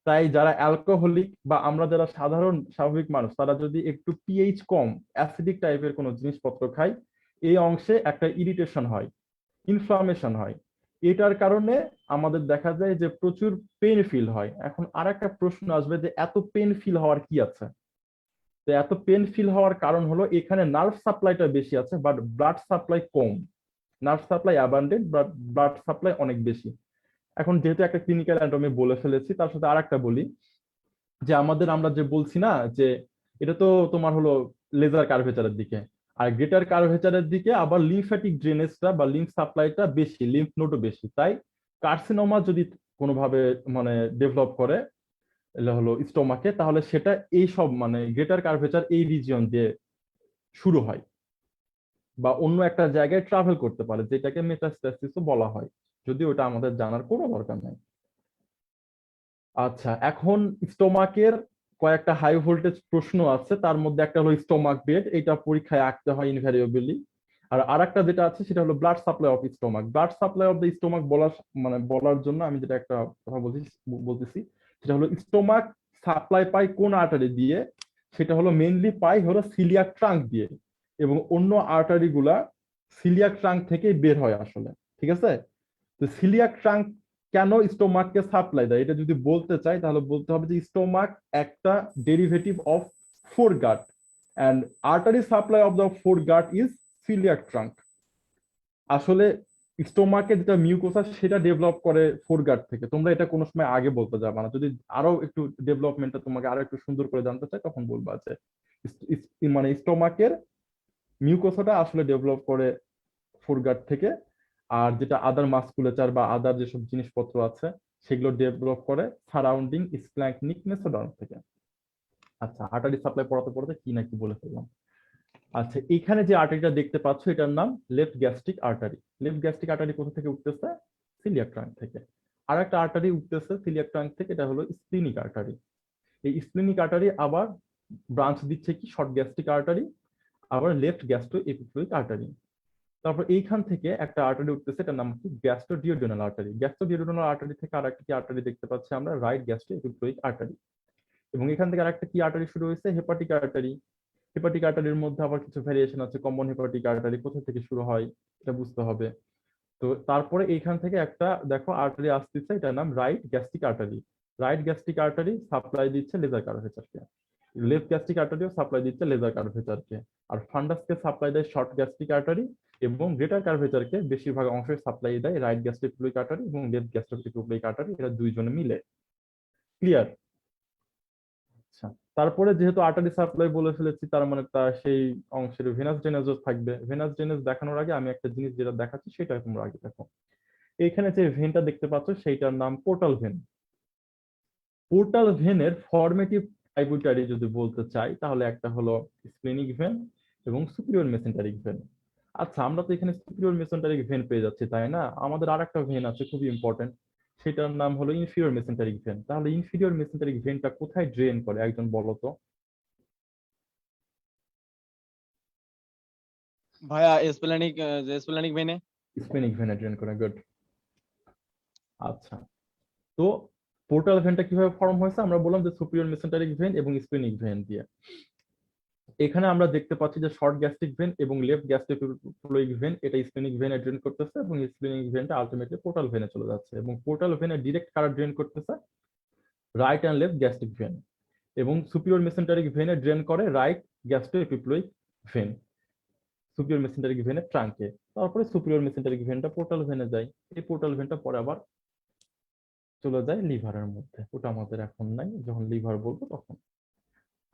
তাই যারা অ্যালকোহলিক বা আমরা যারা সাধারণ স্বাভাবিক মানুষ, তারা যদি একটু পিএইচ কম অ্যাসিডিক টাইপের কোনো জিনিসপত্র খাই, এই অংশে একটা ইরিটেশন হয়, ইনফ্লামেশন হয়। এটার কারণে আমাদের দেখা যায় যে প্রচুর পেন ফিল হয়। এখন আর একটা প্রশ্ন আসবে যে এত পেন ফিল হওয়ার কি আছে? তো এত পেন ফিল হওয়ার কারণ হলো এখানে নার্ভ সাপ্লাইটা বেশি আছে but blood supply com. Nerve supply abundant but blood supply অনেক বেশি। এখন যেহেতু একটা ক্লিনিক্যাল অ্যানাটমি বলে ফেলেছি, তার সাথে আরেকটা বলি যে আমরা যে বলছি না যে এটা তো তোমার হলো লেজার কার্ভেচারের দিকে, আর গ্রেটার কার্ভেচারের দিকে আবার লিম্ফ্যাটিক ড্রেনেজটা বা লিম্ফ সাপ্লাইটা বেশি, লিম্ফ নোডও বেশি। তাই কার্সিনোমা যদি কোনোভাবে মানে ডেভেলপ করে হলো স্টোমাকে, তাহলে সেটা এই সব মানে গ্রেটার কার্ভেচার এই রিজিয়ন দিয়ে শুরু হয় বা অন্য একটা জায়গায় ট্রাভেল করতে পারে, যেটাকে মেটাস্ট্যাসিসও বলা হয়, যদি ওটা আমাদের জানার কোনো দরকার নেই। আচ্ছা, এখন স্টোমাকের কয়েকটা হাই ভোল্টেজ প্রশ্ন আছে, তার মধ্যে একটা হলো স্টোমাক বেড, এটা পরীক্ষায় আঁকতে হয় ইনভ্যারিয়েবলি। আর আরেকটা যেটা আছে সেটা হলো blood supply of stomach. Blood supply of the stomach বলার জন্য আমি যেটা একটা কথা বলতেছি সেটা হলো স্টোমাক সাপ্লাই পায় কোন আর্টারি দিয়ে, সেটা হলো মেইনলি পাই হলো সিলিয়াক ট্রাঙ্ক দিয়ে, এবং অন্য আর্টারি গুলা সিলিয়াক ট্রাঙ্ক থেকে বের হয় আসলে। ঠিক আছে, তো সিলিয়াক ট্রাঙ্ক কেন স্টোমাককে সাপ্লাই দেয়, এটা যদি বলতে চাই তাহলে বলতে হবে যে স্টোমাক একটা derivative of foregut, and artery supply of the foregut is coeliac trunk. আসলে স্টোমাকে যেটা মিউকোসা সেটা ডেভেলপ করে ফোরগাট থেকে। তোমরা এটা কোনো সময় আগে বলতে যাবে না, যদি আরো একটু ডেভেলপমেন্টটা তোমাকে আরো একটু সুন্দর করে জানতে চাই তখন বলবা যে মানে স্টোমাকের মিউকোসাটা আসলে ডেভেলপ করে ফোরগাট থেকে, আর যেটা আদার মাসকুলেচার বা আদার যেসব জিনিসপত্র আছে সেগুলো ডেভেলপ করে সারাউন্ডিং স্প্ল্যাঙ্কনিক মেসোডার্ম থেকে। আচ্ছা, আর্টারি সাপ্লাই পড়াতে পড়াতে কি নাকি বলে ফেললাম। আচ্ছা, এখানে যে আর্টারিটা দেখতে পাচ্ছ এটার নাম left gastric artery. Left gastric artery কোথা থেকে উঠতেছে? সিলিয়াক ট্রাঙ্ক থেকে। আর একটা আর্টারি উঠতেছে সিলিয়াক ট্রাঙ্ক থেকে, এটা হলো স্প্লিনিক আর্টারি। এই স্প্লিনিক আর্টারি আবার ব্রাঞ্চ দিচ্ছে কি শর্ট গ্যাস্ট্রিক আর্টারি, আবার লেফট গ্যাস্ট্রো এপিফ্লুইক আর্টারি। তারপর এইখান থেকে একটা আর্টারি উঠতেছে, এটার নাম কি গ্যাস্ট্রোডিওডেনাল আর্টারি। গ্যাস্ট্রোডিওডেনাল আর্টারি থেকে আরেকটা কি আর্টারি দেখতে পাচ্ছি আমরা, রাইট গ্যাস্ট্রো এপিফ্লুইক আর্টারি। এবং এখান থেকে আরেকটা কি আর্টারি শুরু হয়েছে, হেপাটিক আর্টারি। হেপাটিক আর্টারির মধ্যে আবার কিছু ভ্যারিয়েশন আছে, কমন হেপাটিক আর্টারি কোথা থেকে শুরু হয় এটা বুঝতে হবে। তো তারপরে এইখান থেকে একটা দেখো আর্টারি আসতেছে, এটার নাম right gastric artery. Right gastric artery supply দিচ্ছে লেজার কার্ভেচারকে, লেফট গ্যাস্ট্রিক আর্টারিও সাপ্লাই দিচ্ছে লেজার কার্ভেচারকে, আর ফান্ডাসকে সাপ্লাই দেয় শর্ট গ্যাস্ট্রিক আর্টারি, এবং গ্রেটার কার্ভেচারকে বেশিরভাগ অংশের সাপ্লাই দেয় রাইট গ্যাস্ট্রিক আর্টারি এবং লেফট গ্যাস্ট্রিক আর্টারি, এরা দুইজনে মিলে। ক্লিয়ার? আচ্ছা, তারপরে যেহেতু আর্টারি সাপ্লাই বলে ফেলেছি, তার মানে তার সেই অংশের ভেনাস ড্রেনেজও থাকবে। ভেনাস ড্রেনেজ দেখানোর আগে আমি একটা জিনিস যেটা দেখাচ্ছি সেটা তোমরা আগে দেখো। এইখানে যে ভেনটা দেখতে পাচ্ছ সেইটার নাম পোর্টাল ভেন। পোর্টাল ভেনের ফর্মেটিভ ট্রাইবিউটারি যদি বলতে চাই তাহলে একটা হলো স্প্লেনিক ভেন এবং সুপিরিয়র মেসেন্টারিক ভেন। আচ্ছা, আমরা তো এখানে সুপিরিয়র মেসেন্টারিক ভেন পেয়ে যাচ্ছি, তাই না? আমাদের আর একটা ভেন আছে খুবই ইম্পর্টেন্ট, সেটার নাম হলো ইনফিরিয়র মেসেন্টারিক ভেন। তাহলে ইনফিরিয়র মেসেন্টারিক ভেনটা কোথায় ড্রেন করে একজন বলো তো? ভাইয়া স্প্লেনিক ভেনে। স্প্লেনিক ভেনে ড্রেন করে, গুড। আচ্ছা, তো পোর্টাল ভেনটা কিভাবে ফর্ম হয়েছে? আমরা বললাম যে সুপিরিয়র মেসেন্টারিক ভেন এবং স্প্লেনিক ভেন দিয়ে। এখানে আমরা দেখতে পাচ্ছি যে শর্ট গ্যাস্ট্রিক ভেন এবং লেফট গ্যাস্ট্রোফ্লোয়িক ভেন এটা স্প্লেনিক ভেনে ড্রেন করতেছে, এবং স্প্লেনিক ভেনটা আলটিমেটলি পোর্টাল ভেনে চলে যাচ্ছে, এবং পোর্টাল ভেনে ডিরেক্ট কারা ড্রেন করতেছে? Right and left gastric vein. এবং সুপিরিয়র মেসেন্টারিক ভেনে ড্রেন করে right gastroepiploic vein, superior mesenteric ভেনের ট্রাঙ্কে। তারপরে সুপিরিয়র মেসেন্টারিক ভেনটা পোর্টাল ভেনে যায়, এই পোর্টাল ভেনটা পরে আবার চলে যায় লিভারের মধ্যে, ওটা আমাদের এখন নাই, যখন লিভার বলবো তখন।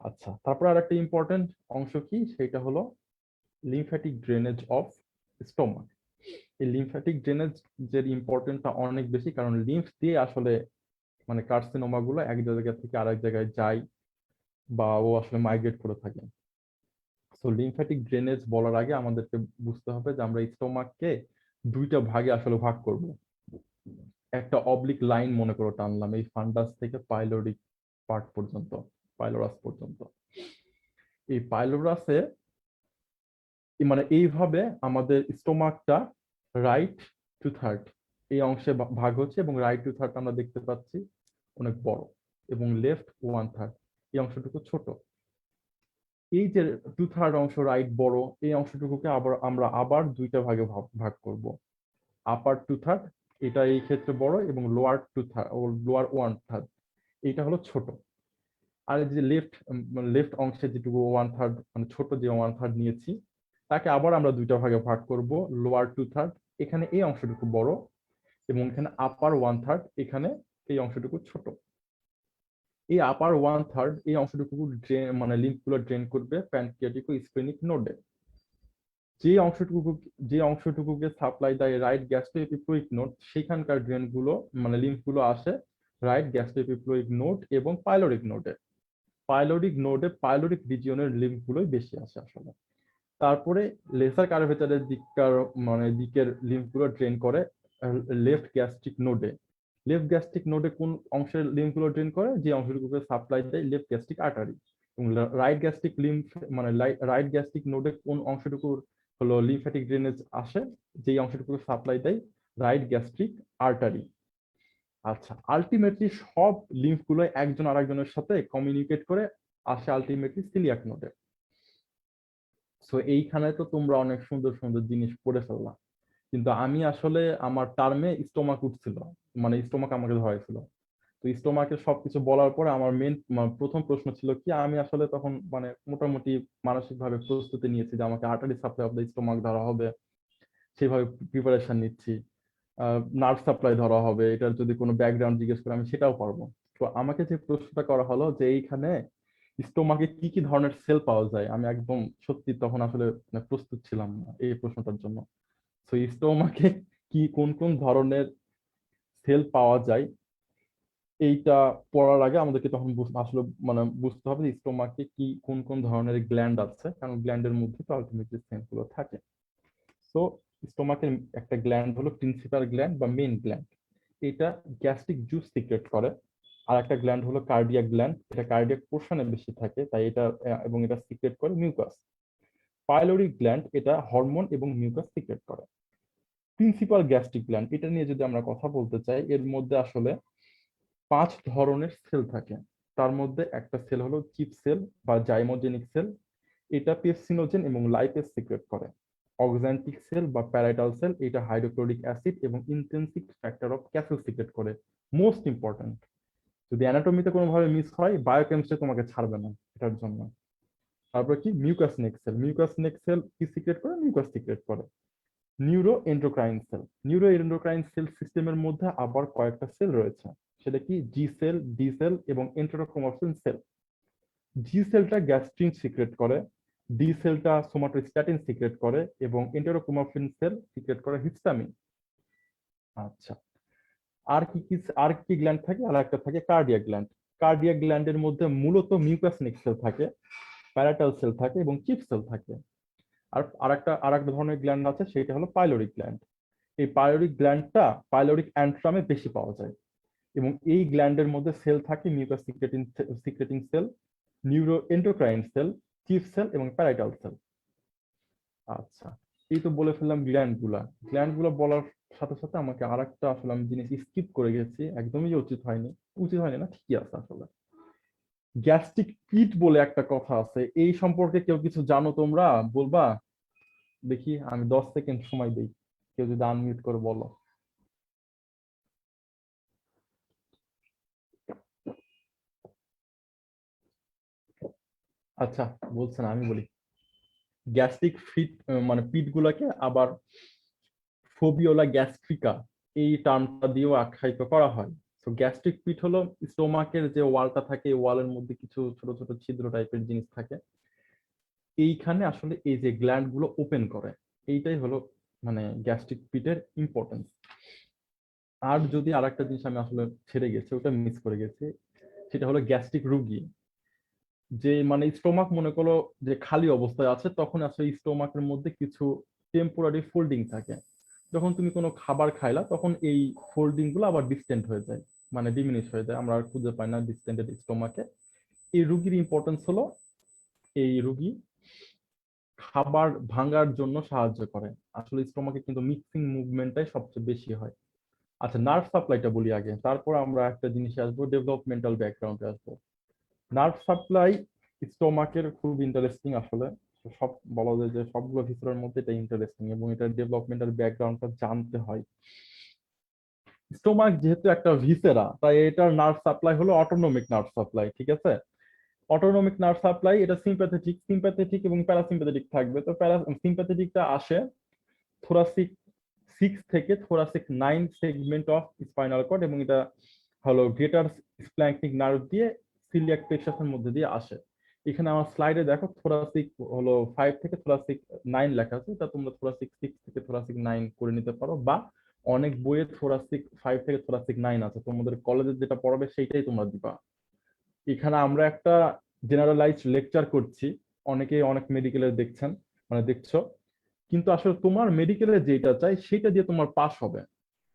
আচ্ছা, তারপর আর একটা ইম্পর্টেন্ট অংশ কি, সেটা হলো লিম্ফ্যাটিক ড্রেনেজ অফ স্টোমাক। এই লিম্ফ্যাটিক ড্রেনেজ যে ইম্পর্টেন্টটা অনেক বেশি, কারণ লিম্ফ দিয়ে আসলে মানে কার্সিনোমা গুলো এক জায়গা থেকে আরেক জায়গায় যায় বা ও আসলে মাইগ্রেট করে থাকে। সো লিম্ফ্যাটিক ড্রেনেজ বলার আগে আমাদেরকে বুঝতে হবে যে আমরা স্টোমাককে দুইটা ভাগে আসলে ভাগ করব। একটা অবলিক লাইন মনে করো টানলাম এই ফান্ডাস থেকে পাইলোরিক পার্ট পর্যন্ত, পাইলোরাস পর্যন্ত। এই পাইলোরাসে মানে এইভাবে আমাদের স্টোমাকটা রাইট টু থার্ড এই অংশে ভাগ হচ্ছে, এবং রাইট টু থার্ড আমরা দেখতে পাচ্ছি অনেক বড়, এবং লেফট ওয়ান থার্ড এই অংশটুকু ছোট। এই যে টু থার্ড অংশ রাইট বড়, এই অংশটুকুকে আমরা আবার দুইটা ভাগে ভাগ করব। আপার টু থার্ড এটা এই ক্ষেত্রে বড়, এবং লোয়ার টু থার্ড ও লোয়ার ওয়ান থার্ড এইটা হলো ছোট। আর এই যে লেফট অংশে যেটুকু 1/3 মানে ছোট যে 1/3 নিয়েছি, তাকে আবার আমরা দুইটা ভাগে ভাগ করব, লোয়ার 2/3 এখানে এই অংশটুকু বড় এবং এখানে আপার 1/3 এখানে এই অংশটুকু ছোট। এই আপার 1/3 এই অংশটুকু ড্রেন মানে লিম্ফগুলো ড্রেন করবে প্যানক্রিয়াটিক ও স্প্লেনিক নোডে। যে অংশটুকুকে সাপ্লাই দেয় রাইট গ্যাস্ট্রোএপিপ্লোইক নোড, সেখানকার ড্রেনগুলো মানে লিম্ফগুলো আসে রাইট গ্যাস্ট্রোএপিপ্লোইক নোড এবং পাইলোরিক নোডে। পাইলোরিক রিজিয়নের লিম্ফগুলোই বেশি আসে আসলে। তারপরে লেসার কার্ভেচারের দিকের লিম্ফগুলো ড্রেন করে লেফট গ্যাস্ট্রিক নোডে কোন অংশের লিম্ফগুলো ড্রেন করে, যে অংশটুকুকে সাপ্লাই দেয় লেফট গ্যাস্ট্রিক আর্টারি। এবং রাইট গ্যাস্ট্রিক লিম্ফ মানে রাইট গ্যাস্ট্রিক নোডে কোন অংশটুকুর হলো লিম্ফ্যাটিক ড্রেনেজ আসে, যেই অংশটুকু সাপ্লাই দেয় রাইট গ্যাস্ট্রিক আর্টারি। আচ্ছা, আলটিমেটলি সব লিম্ফগুলো একজন আরেকজনের সাথে কমিউনিকেট করে আসে আলটিমেটলি সিলিয়াক নোডে। সো এইখানে তো তোমরা অনেক সুন্দর সুন্দর জিনিস পড়ে ফেললাম, কিন্তু আমি আসলে আমার টার্মে স্টোমাক উঠছিল, মানে স্টোমাক আমাকে ধরাইছিল। তো স্টোমাকের সবকিছু বলার পরে আমার প্রথম প্রশ্ন ছিল কি, আমি আসলে তখন মানে মোটামুটি মানসিক ভাবে প্রস্তুতি নিয়েছি যে আমাকে artery supply of the stomach ধরা হবে, সেভাবে প্রিপারেশন নিচ্ছি। নার্ভ সাপ্লাই ধরা হবে, এটার যদি কোনো ব্যাকগ্রাউন্ড জিজ্ঞেস করে আমি সেটাও পারবো। তো আমাকে যে প্রশ্নটা করা হলো যে এইখানে স্টোমাকে কি কি ধরনের সেল পাওয়া যায়, আমি একদম সত্যি তখন আসলে প্রস্তুত ছিলাম না এই প্রশ্নটার জন্য। তো স্টোমাকে কি কোন কোন ধরনের সেল পাওয়া যায় এইটা পড়ার আগে আমাদেরকে তখন আসলে মানে বুঝতে হবে স্টোমাকে কি কোন কোন ধরনের গ্ল্যান্ড আছে, কারণ গ্ল্যান্ডের মধ্যে তো আলটিমেটলি সেন্সগুলো থাকে। সো স্টোমাকের একটা গ্ল্যান্ড হলো প্রিন্সিপাল গ্ল্যান্ড বা মেইন গ্ল্যান্ড, এটা গ্যাস্ট্রিক জুস সিক্রেট করে। আর একটা গ্ল্যান্ড হলো কার্ডিয়াক গ্ল্যান্ড, এটা কার্ডিয়াক পোর্শনে বেশি থাকে, তাই এটা এবং এটা সিক্রেট করে মিউকাস। পাইলোরিক গ্ল্যান্ড এটা হরমোন এবং মিউকাস সিক্রেট করে। প্রিন্সিপাল গ্যাস্ট্রিক গ্ল্যান্ড, এটা নিয়ে যদি আমরা কথা বলতে চাই, এর মধ্যে আসলে 5 ধরনের সেল থাকে। তার মধ্যে একটা সেল হলো চিপ সেল বা জাইমোজেনিক সেল, এটা পেপসিনোজেন এবং লাইপেজ সিক্রেট করে। অক্সান্টিক সেল বা প্যারাইটাল সেল, এটা হাইড্রোক্লোরিক অ্যাসিড এবং ইন্টেনসিক ফ্যাক্টর অফ ক্যাসেল সিক্রেট করে। মোস্ট ইম্পর্টেন্ট, যদি অ্যানাটমিতে কোনোভাবে মিস হয় বায়োকেমিস্ট্রি তোমাকে ছাড়বে না এটার জন্য। তারপর কি মিউকাস নেক সেল কি সিক্রেট করে, মিউকাস সিক্রেট করে। নিউরো এন্ডোক্রাইন সেল সিস্টেমের মধ্যে আবার কয়েকটা সেল রয়েছে, সেটা কি জি সেল, ডি সেল এবং এন্টেরোক্রোমাটিন সেল। জি সেলটা গ্যাস্ট্রিন সিক্রেট করে, ডি সেলটা সোমাটোস্ট্যাটিন সিক্রেট করে এবং এন্টেরোক্রোমাটিন সেল সিক্রেট করে হিস্টামিন। আচ্ছা, আর কি গ্ল্যান্ড থাকে, আর একটা থাকে কার্ডিয়াক গ্ল্যান্ডের মধ্যে মূলত মিউকাসনিক সেল থাকে, প্যারাটাল সেল থাকে এবং চিপ সেল থাকে। আর একটা ধরনের গ্ল্যান্ড আছে, সেটা হলো পাইলোরিক গ্ল্যান্ড। এই পাইলোরিক গ্ল্যান্ডটা পাইলোরিক অ্যান্ট্রামে বেশি পাওয়া যায় এবং এই গ্ল্যান্ডের মধ্যে সেল থাকে mucus secreting cell, neuroendocrine cell, chief cell এবং প্যারাইটাল সেল। আচ্ছা, এই তো বলে ফেললাম গ্ল্যান্ডগুলো বলার সাথে সাথে আমাকে আরেকটা আসলে আমি জিনিস স্কিপ করে গেছি, একদমই উচিত হয়নি না, ঠিকই আছে আসলে। গ্যাস্ট্রিক পিট বলে একটা কথা আছে, এই সম্পর্কে কেউ কিছু জানো তোমরা, বলবা? দেখি, আমি 10 সেকেন্ড সময় দিই, কেউ যদি আনমিউট করে বলো। আচ্ছা, বলছে না, আমি বলি। গ্যাস্ট্রিক ফিট মানে পিট গুলাকে আবার ফোবিওলা গ্যাস্ট্রিকা এই টার্মটা দিয়েও আখ্যায়িত করা হয়। তো গ্যাস্ট্রিক পিট হলো স্টোমাকের যে ওয়ালটা থাকে, ওয়ালের মধ্যে কিছু ছোট ছোট ছিদ্র টাইপের জিনিস থাকে, এইখানে আসলে এই যে গ্ল্যান্ড গুলো ওপেন করে, এইটাই হলো মানে গ্যাস্ট্রিক পিটের ইম্পর্টেন্স। আর যদি আর একটা জিনিস আমি আসলে ছেড়ে গেছি, ওটা মিস করে গেছি, সেটা হলো গ্যাস্ট্রিক রুগী। যে মানে স্টোমাক মনে করো যে খালি অবস্থায় আছে, তখন আসলে স্টোমাকের মধ্যে কিছু টেম্পোরারি ফোল্ডিং থাকে। যখন তুমি কোনো খাবার খাইলা, তখন এই ফোল্ডিং গুলো আবার ডিস্টেন্ট হয়ে যায়, মানে ডিমিনিশ হয়ে যায়, আমরা আর খুঁজে পাই না ডিস্টেন্টেড স্টোমাকে। এই রুগীর ইম্পর্টেন্স হলো এই রুগী খাবার ভাঙার জন্য সাহায্য করে। আসলে স্টোমাকে কিন্তু মিক্সিং মুভমেন্টটাই সবচেয়ে বেশি হয়। আচ্ছা, নার্ভ সাপ্লাইটা বলি আগে, তারপর আমরা একটা জিনিসে আসবো, ডেভেলপমেন্টাল ব্যাকগ্রাউন্ডে আসবো। নার্ভ সাপ্লাই স্টোমাকের খুব ইন্টারেস্টিং আসলে। সব বলা যায় যে সবগুলো ভিতরের মধ্যে এটা ইন্টারেস্টিং এবং এটার ডেভেলপমেন্টাল ব্যাকগ্রাউন্ডটা জানতে হয়। স্টোমাক যেহেতু একটা ভিসেরা, তাই এটার নার্ভ সাপ্লাই হলো অটোনমিক নার্ভ সাপ্লাই, ঠিক আছে। অটোনমিক নার্ভ সাপ্লাই এটা সিম্প্যাথেটিক এবং প্যারাসিম্প্যাথেটিক থাকবে। তো সিম্প্যাথেটিকটা আসে থোরাসিক 6 থেকে thoracic 9 segment of spinal cord, এবং এটা হলো গ্রেটার স্প্ল্যাঙ্কনিক নার্ভ দিয়ে সিলিয়াক প্লেক্সাসের মধ্যে দিয়ে আসে। এখানে আমার স্লাইডে দেখো থোরাসিক হলো 5 থেকে থোরাসিক 9 লেখা আছে, এটা তোমরা থোরাসিক 6 থেকে থোরাসিক 9 করে নিতে পারো, বা অনেক বইয়ে থোরাসিক 5 থেকে থোরাসিক 9 আছে, তোমাদের কলেজে যেটা পড়াবে সেইটাই তোমরা দিবা। এখানে আমরা একটা জেনারেলাইজড লেকচার করছি, অনেকেই অনেক মেডিকেলের দেখছেন, মানে দেখছো, কিন্তু আসলে তোমার মেডিকেলে যেটা চাই সেটা দিয়ে তোমার পাস হবে।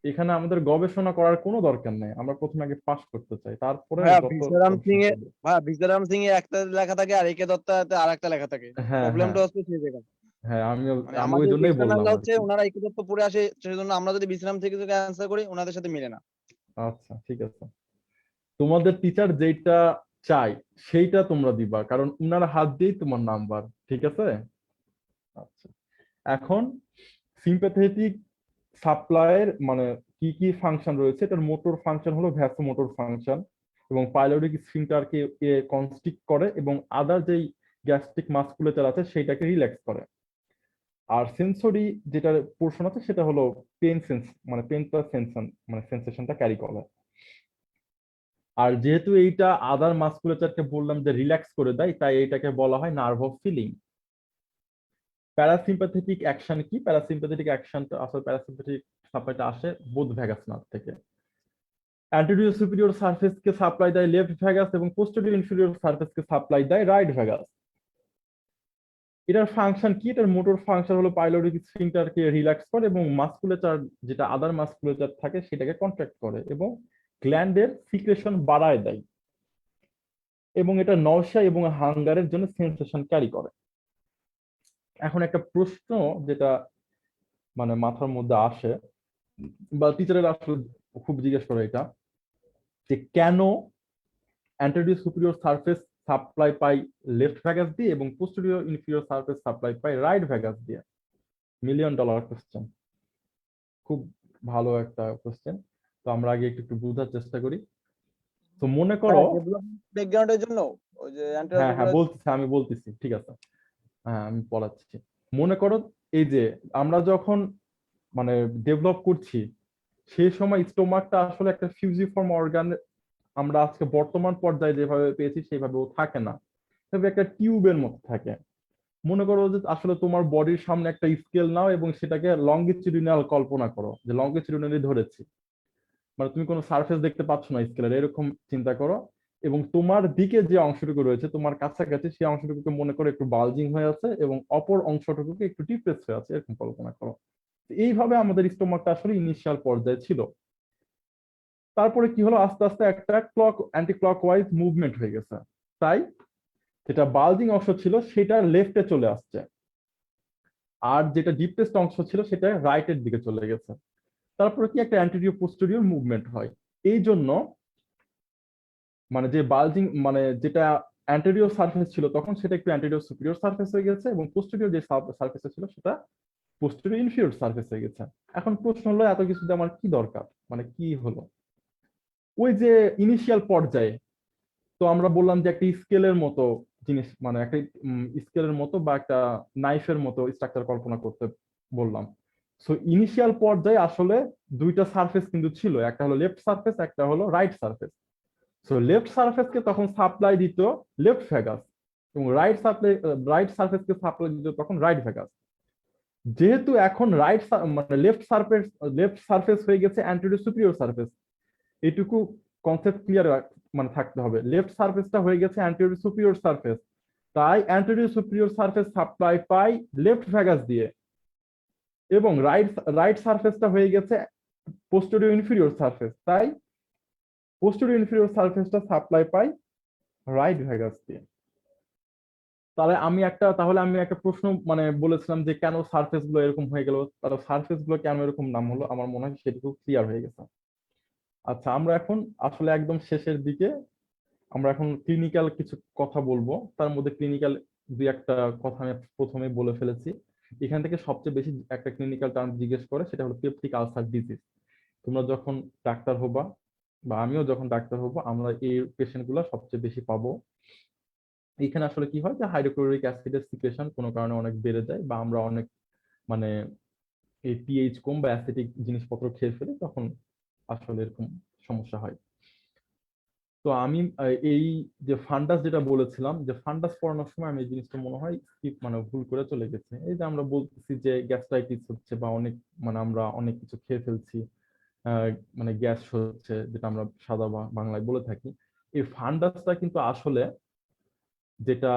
এখানে আমাদের গবেষণা করার কোনো দরকার নেই, আমরা প্রথমে আগে পাস করতে চাই, তারপরে ভাইয়া যত বিশ্বরাম সিং গবেষণা এ করবে। ভাইয়া বিশ্বরাম সিং এ একটা লেখা থাকে আর একে দত্তাতে আর একটা লেখা থাকে। হ্যাঁ হ্যাঁ প্রবলেমটা হচ্ছে সেই জায়গায়। হ্যাঁ, আমিও মানে আমি ওই আমাদের জন্যই বললাম এক্সটার্নালরা আর হচ্ছে কি। ওনারা একে দত্ত পড়ে আসে, সেজন্য আমরা যদি বিশ্রাম থেকে অ্যান্সার করি ওনাদের সাথে মিলে না। আচ্ছা ঠিক আছে, তোমাদের টিচার যেটা চাই সেইটা তোমরা দিবা, কারণ উনার হাত দিয়েই তোমার নাম্বার, ঠিক আছে? আচ্ছা, এখন সিম্প্যাথেটিক সাপ্লাইয়ের মানে কি কি ফাংশন রয়েছে, এটার মোটর ফাংশন হলো ভ্যাসোমোটর ফাংশন, এবং পাইলোরিক স্ফিংক্টারকে কনস্ট্রিক্ট করে, এবং আদার যেই গ্যাস্ট্রিক মাসকুলেচার আছে সেইটাকে রিল্যাক্স করে। আর সেন্সরি যেটা পোর্শন আছে সেটা হলো পেন সেন্স, মানে পেন প্লাস সেনশন, মানে সেন্সেশনটা ক্যারি করে। আর যেহেতু এইটা আদার মাসকুলেচারকে বললাম যে রিল্যাক্স করে দেয়, তাই এইটাকে বলা হয় nerve of feeling. Parasympathetic action কি? প্যারাসিম্প্যাথেটিক অ্যাকশনটা আসলে প্যারাসিম্প্যাথেটিক সাপ্লাইটা আসে বোথ ভ্যাগাস নার্ভ থেকে। অ্যান্টেরিয়র সুপিরিয়র সারফেসকে সাপ্লাই দেয় লেফট ভ্যাগাস, এবং পোস্টেরিয়র ইনফেরিয়র সারফেসকে সাপ্লাই দেয় রাইট ভ্যাগাস। এটার ফাংশন কি? এটার মোটর ফাংশন হলো পাইলোরিক স্ফিংক্টারকে রিল্যাক্স করে, এবং মাসকুলেচার যেটা আদার মাসকুলেচার থাকে সেটাকে কন্ট্রাক্ট করে, এবং গ্ল্যান্ডের সিক্রেশন বাড়ায় দেয়, এবং এটা নওশা এবং হাঙ্গারের জন্য সেন্সেশন ক্যারি করে। এখন একটা প্রশ্ন যেটা মানে মাথার মধ্যে আসে, বা টিচারের আসলে খুব জিজ্ঞেস করে এটা, যে কেন অ্যান্টেরিয়র সুপিরিয়র সারফেস সাপ্লাই পাই লেফট ভ্যাগাস দিয়ে এবং পোস্টেরিয়র ইনফিরিয়র সারফেস সাপ্লাই পাই রাইট ভ্যাগাস দিয়ে? $1,000,000 কোশ্চেন, খুব ভালো একটা কোশ্চেন। তো আমরা আগে একটু একটু বোঝার চেষ্টা করি। তো মনে করো, হ্যাঁ, ডেভেলপমেন্ট ব্যাকগ্রাউন্ডের জন্য ওই যে হ্যাঁ হ্যাঁ বলতেছি, আমি বলতেছি, ঠিক আছে, হ্যাঁ আমি পড়াচ্ছি। মনে করো এই যে আমরা যখন মানে ডেভেলপ করছি সেই সময় স্টোমাকটা আসলে একটা ফিউজিফর্ম অর্গান, আমরা আজকে বর্তমান পর্যায়ে যেভাবে পেয়েছি সেইভাবে ও থাকে না, তবে একটা টিউবের মতো থাকে। মনে করো যে আসলে তোমার বডির সামনে একটা স্কেল নাও এবং সেটাকে লঙ্গিটিউডিনাল কল্পনা করো, যে লঙ্গিটিউডিনালি ধরেছি, মানে তুমি কোনো সারফেস দেখতে পাচ্ছ না স্কেলের, এরকম চিন্তা করো, এবং তোমার দিকে যে অংশটুকু রয়েছে তোমার কাছাকাছি সেই অংশটুকুকে মনে করো একটু বালজিং হয়ে আছে, এবং অপর অংশটুকুকে একটু ডিপ্রেস হয়ে আছে, এরকম কল্পনা করো। এইভাবে আমাদের স্টোমাকটা আসলে ইনিশিয়াল পর্যায়ে ছিল। তারপরে কি হলো, আস্তে আস্তে একটা অ্যান্টি ক্লকওয়াইজ মুভমেন্ট হয়ে গেছে, তাই যেটা বালজিং অংশ ছিল সেটা লেফটে চলে আসছে, আর যেটা ডিপ্রেসড অংশ ছিল সেটা রাইটের দিকে চলে গেছে। তারপরে কি একটা অ্যান্টেরিয়র পোস্টেরিয়র মুভমেন্ট হয়। এই জন্য মানে যে বালজিং মানে যেটা অ্যান্টেরিয়র সারফেস ছিল তখন সেটা একটু অ্যান্টেরিয়র সুপিরিয়র সারফেস হয়ে গেছে, এবং পোস্টেরিয়র যে সারফেস ছিল সেটা পোস্টেরিয়র ইনফিরিয়র সারফেস হয়ে গেছে। এখন প্রশ্ন হলো এত কিছুতে আমার কি দরকার, মানে কি হলো? ওই যে ইনিশিয়াল পর্যায়ে তো আমরা বললাম যে একটা স্কেলের মতো জিনিস, মানে একটা স্কেলের মতো বা একটা নাইফের মতো স্ট্রাকচার কল্পনা করতে বললাম। সো ইনিশিয়াল পর্যায়ে আসলে দুইটা সারফেস কিন্তু ছিল, একটা হলো লেফট সারফেস, একটা হলো রাইট সারফেস। সো লেফট সারফেসকে তখন সাপ্লাই দিত লেফট ভ্যাগাস, এবং রাইট সারফেসকে সাপ্লাই দিত তখন রাইট ভ্যাগাস। যেহেতু এখন মানে লেফট সারফেস হয়ে গেছে অ্যান্টেরিয়র সুপিরিয়র সারফেস, এইটুকু কনসেপ্ট ক্লিয়ার মানে থাকতে হবে। লেফট সারফেসটা হয়ে গেছে অ্যান্টেরিয়র সুপিরিয়র সারফেস, তাই অ্যান্টেরিয়র সুপিরিয়র সারফেস সাপ্লাই পাই লেফট ভ্যাগাস দিয়ে, এবং রাইট সারফেসটা হয়ে গেছে পোস্টেরিয়র ইনফিরিয়র সারফেস, তাই পোস্টেরিয়র ইনফিরিয়র সারফেসটা সাপ্লাই পাই রাইট ভ্যাগাস দিয়ে। তাহলে আমি একটা প্রশ্ন মানে বলেছিলাম যে কেন সারফেস গুলো এরকম হয়ে গেল, তাহলে সারফেস গুলো কেন এরকম নাম হলো, আমার মনে হয় সেটুকু ক্লিয়ার হয়ে গেছে। আচ্ছা, আমরা এখন আসলে একদম শেষের দিকে, আমরা এখন ক্লিনিক্যাল কিছু কথা বলবো, তার মধ্যে ক্লিনিক্যাল দুই একটা কথা আমি প্রথমে বলে ফেলেছি। এখান থেকে সবচেয়ে বেশি একটা ক্লিনিক্যাল টার্ম জিজ্ঞেস করে, সেটা হলো পেপটিক আলসার ডিজিজ। তোমরা যখন ডাক্তার হবা বা আমিও যখন ডাক্তার হব, আমরা এই পেশেন্ট গুলো সবচেয়ে বেশি পাবো। এইখানে আসলে কি হয় যে হাইড্রোক্লোরিক অ্যাসিডের সিক্রেশন কোনো কারণে অনেক বেড়ে যায়, বা আমরা অনেক মানে এই পিএইচ কম বা অ্যাসিডিক জিনিসপত্র খেয়ে ফেলি, তখন আসলে এরকম সমস্যা হয়। তো আমি এই যে ফান্ডাস যেটা বলেছিলাম, যে ফান্ডাস পড়ানোর সময় আমি এই জিনিসটা মনে হয় স্কিপ মানে ভুল করে চলে গেছে। এই যে আমরা বলতেছি যে গ্যাস্ট্রাইটিস হচ্ছে বা অনেক মানে আমরা অনেক কিছু খেয়ে ফেলছি, আহ, মানে গ্যাস হচ্ছে, যেটা আমরা সাদা বাংলায় বলে থাকি। এই ফান্ডাসটা কিন্তু আসলে যেটা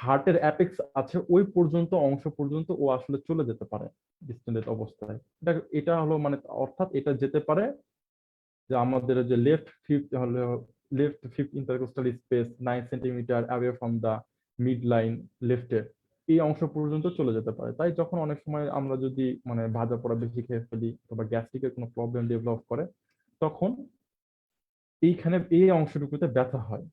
হার্টের অ্যাপেক্স আছে ওই পর্যন্ত অংশ পর্যন্ত ও আসলে চলে যেতে পারে ডিস্টেন্ডেড অবস্থায়। এটা এটা হলো মানে অর্থাৎ এটা যেতে পারে যে আমাদের যে left fifth intercostal space 9 centimetre away from the mid line লেফটের এই অংশ পর্যন্ত চলে যেতে পারে। তাই যখন অনেক সময় আমরা যদি মানে ভাজা পোড়া বেশি খেয়ে ফেলি অথবা গ্যাস্ট্রিকের কোনো প্রবলেম ডেভেলপ করে, তখন এইখানে এই অংশটুকুতে ব্যথা হয়।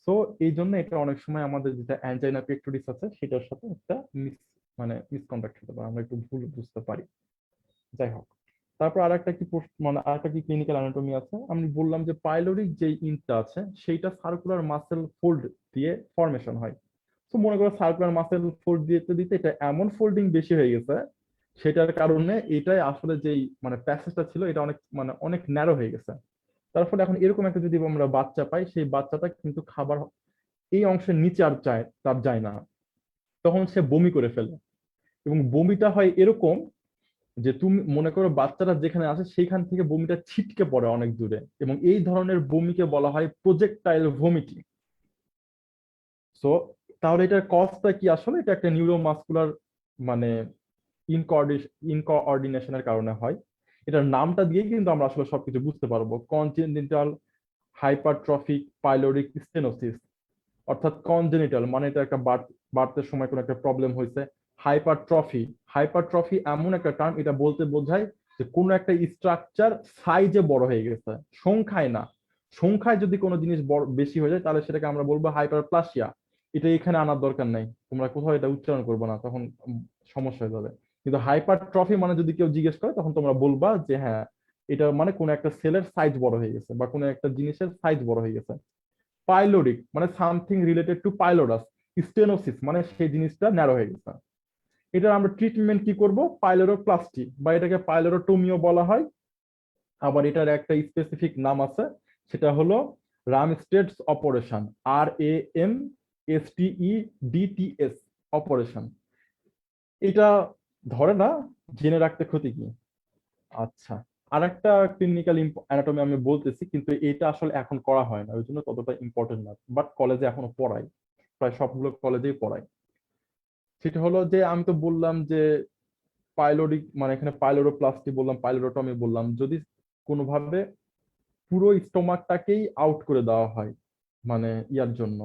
সো এই জন্য এটা অনেক সময় আমাদের যেটা অ্যাঞ্জাইনা পেক্টোরিস আছে সেটার সাথে একটা মানে মিসকন্ডাক্ট হতে পারে, আমরা একটু ভুল বুঝতে পারি। যাই হোক, তারপর আরেকটা কি মানে আরেকটা কি ক্লিনিক্যাল অ্যানাটমি আছে। আমি বললাম যে পাইলোরিক যে ইনটা আছে সেইটা সার্কুলার মাসেল ফোল্ড দিয়ে ফরমেশন হয়। তো মনে করো সার্কুলার মাসেল ফোল্ড দিতে দিতে এটা এমন ফোল্ডিং বেশি হয়ে গেছে, সেটার কারণে এটাই আসলে যেই মানে প্যাসেজটা ছিল এটা অনেক মানে অনেক ন্যারো হয়ে গেছে। তার ফলে এখন এরকম একটা যদি আমরা বাচ্চা পাই, সেই বাচ্চাটা কিন্তু খাবার এই অংশের নিচে আর তার যায় না, তখন সে বমি করে ফেলে। এবং বমিটা হয় এরকম যে তুমি মনে করো বাচ্চারা যেখানে আছে সেইখান থেকে বমিটা ছিটকে পড়ে অনেক দূরে, এবং এই ধরনের বমিকে বলা হয় প্রজেক্টাইল ভমিটিং। সো তাহলে এটার কজটা কি? আসলে এটা একটা নিউরোমাসকুলার মানে ইনকোঅর্ডিনেশনের কারণে হয়। এটার নামটা দিয়ে কিন্তু আমরা আসলে সবকিছু বুঝতে পারবো। কনজেনিটাল হাইপারট্রফিক পাইলোরিক স্টেনোসিস, অর্থাৎ কনজেনিটাল মানে এটা একটা বার্থের সময় কোনো একটা প্রবলেম হয়েছে। হাইপারট্রফি, হাইপারট্রফি এমন একটা টার্ম, এটা বলতে বোঝায় যে কোনো একটা স্ট্রাকচার সাইজে বড় হয়ে গেছে, সংখ্যায় না। সংখ্যায় যদি কোনো জিনিস বড় বেশি হয়ে যায় তাহলে সেটাকে আমরা বলবো হাইপারপ্লাসিয়া। এটা এখানে আনার দরকার নাই, তোমরা কোথাও এটা উচ্চারণ করবো না, তখন সমস্যা হয়ে যাবে। কিন্তু হাইপারট্রফি মানে যদি কেউ জিজ্ঞেস করে তখন তোমরা বলবা যে হ্যাঁ, এটা মানে কোনো একটা সেলের সাইজ বড় হয়ে গেছে বা কোনো একটা জিনিসের সাইজ বড় হয়ে গেছে। পাইলোরিক মানে সামথিং রিলেটেড টু পাইলোরাস। স্টেনোসিস মানে সেই জিনিসটা ন্যারো হয়ে গেছে। এটা আমরা ট্রিটমেন্ট কি করব? পাইলোরোপ্লাস্টি বা এটাকে পাইলোরোটোমিও বলা হয়। আবার এটার একটা স্পেসিফিক নাম আছে, সেটা হলো রামস্টেডস অপারেশন, RAMSTEDTS অপারেশন। এটা ধরে না, জেনে রাখতে ক্ষতি কি? আচ্ছা, আর একটা ক্লিনিক্যাল অ্যানাটমি আমি বলতেছি, কিন্তু এটা আসলে এখন করা হয় না, ওই জন্য ততটা ইম্পর্টেন্ট না, বাট কলেজে এখনো পড়াই, প্রায় সবগুলো কলেজেই পড়াই। সেটা হলো যে আমি তো বললাম যে পাইলোরিক মানে এখানে পাইলোরোপ্লাস্টি বললাম, পাইলোরোটমি বললাম, যদি কোনোভাবে পুরো স্টোমাকটাকেই আউট করে দেওয়া হয়, মানে ইয়ার জন্য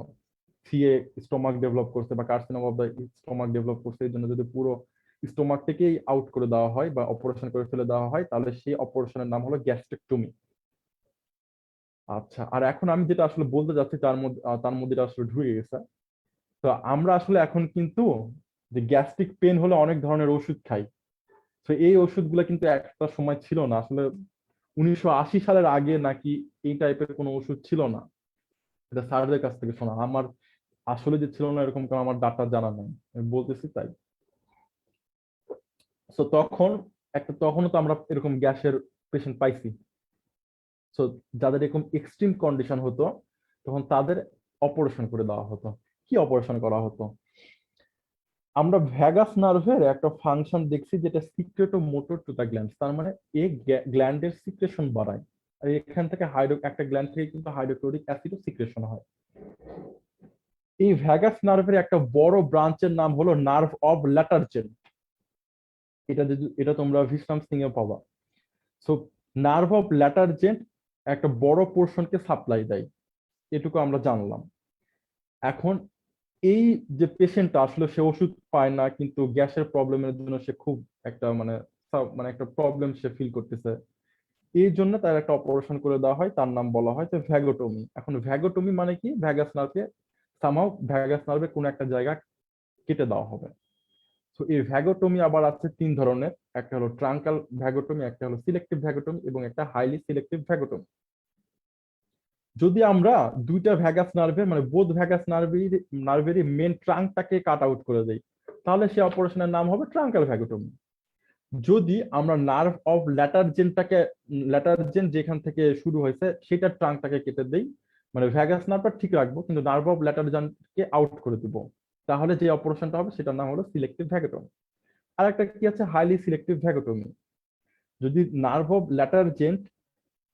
সিএ স্টোমাক ডেভেলপ করছে বা কার্সিনোম অফ দ্য স্টোমাক ডেভেলপ করছে, এই জন্য যদি পুরো স্টোমাক থেকেই আউট করে দেওয়া হয় বা অপারেশন করে ফেলে দেওয়া হয়, তাহলে সেই অপারেশনের নাম হলো গ্যাস্ট্রেক্টমি। আচ্ছা, আর এখন আমি যেটা আসলে বলতে যাচ্ছি তার মধ্যে এটা আসলে ঢুকে গেছে। তো আমরা আসলে এখন কিন্তু যে গ্যাস্ট্রিক পেন হলে অনেক ধরনের ওষুধ খাই। তো এই ওষুধগুলো কিন্তু একটা সময় ছিল না আসলে। 1980 সালের আগে নাকি এই টাইপের কোনো ওষুধ ছিল না, এটা স্যারদের কাছ থেকে শোনা। আমার আসলে যে ছিল না এরকম কোনো আমার ডাটা জানা নেই, আমি বলতেছি তাই। তো তখনও তো আমরা এরকম গ্যাসের পেশেন্ট পাইছি। তো যাদের এরকম এক্সট্রিম কন্ডিশন হতো তখন তাদের অপারেশন করে দেওয়া হতো। কি অপারেশন করা হতো? আমরা ভ্যাগাস নার্ভের একটা ফাংশন দেখছি যেটা সিক্রেটো মোটর টু দা গ্ল্যান্ড, তার মানে এই গ্ল্যান্ডের সিক্রেশন বাড়ায়। আর এখান থেকে একটা গ্ল্যান্ড থেকে কিন্তু হাইড্রোক্লোরিক অ্যাসিডও সিক্রেশন হয়। এই ভ্যাগাস নার্ভের একটা বড় ব্রাঞ্চের নাম হলো নার্ভ অফ ল্যাটারজেন। এটা তোমরা ভিশনাম সিং এ পাবা। সো নার্ভ অফ ল্যাটারজেন্ট একটা বড় পোর্শনকে সাপ্লাই দেয়, এটুকু আমরা জানলাম। এখন এই যে পেশেন্টটা আসলে সে ওষুধ পায় না, কিন্তু গ্যাসের প্রবলেমের জন্য সে খুব একটা মানে মানে একটা প্রবলেম সে ফিল করতেছে, এই জন্য তার একটা অপারেশন করে দেওয়া হয়, তার নাম বলা হয় যে ভ্যাগোটমি। এখন ভ্যাগোটমি মানে কি? ভ্যাগাস নার্ভে কোনো একটা জায়গা কেটে দেওয়া হবে। তো এই ভ্যাগোটমি আবার আছে 3 ধরনের, একটা হলো ট্রাঙ্কাল ভ্যাগোটমি, একটা হলো সিলেক্টিভ ভ্যাগোটমি এবং একটা হাইলি সিলেক্টিভ ভ্যাগোটমি। যদি আমরা দুইটা ভ্যাগাস নার্ভের মানে বোথ ভ্যাগাস নার্ভেরই মেন ট্রাঙ্কটাকে কাট আউট করে দেই, তাহলে সে অপারেশনের নাম হবে ট্রাঙ্কাল ভ্যাগোটমি। যদি আমরা নার্ভ অফ ল্যাটারজেন যেখান থেকে শুরু হয়েছে সেটা ট্রাঙ্কটাকে কেটে দেই, মানে ভ্যাগাস নার্ভটা ঠিক রাখবো কিন্তু নার্ভ অফ ল্যাটারজেনকে আউট করে দিব, তাহলে যে অপারেশনটা হবে সেটার নাম হলো সিলেক্টিভ ভ্যাগোটমি। আর একটা কি আছে, হাইলি সিলেক্টিভ ভ্যাগোটমি। যদি নার্ভ অফ ল্যাটারজেন্ট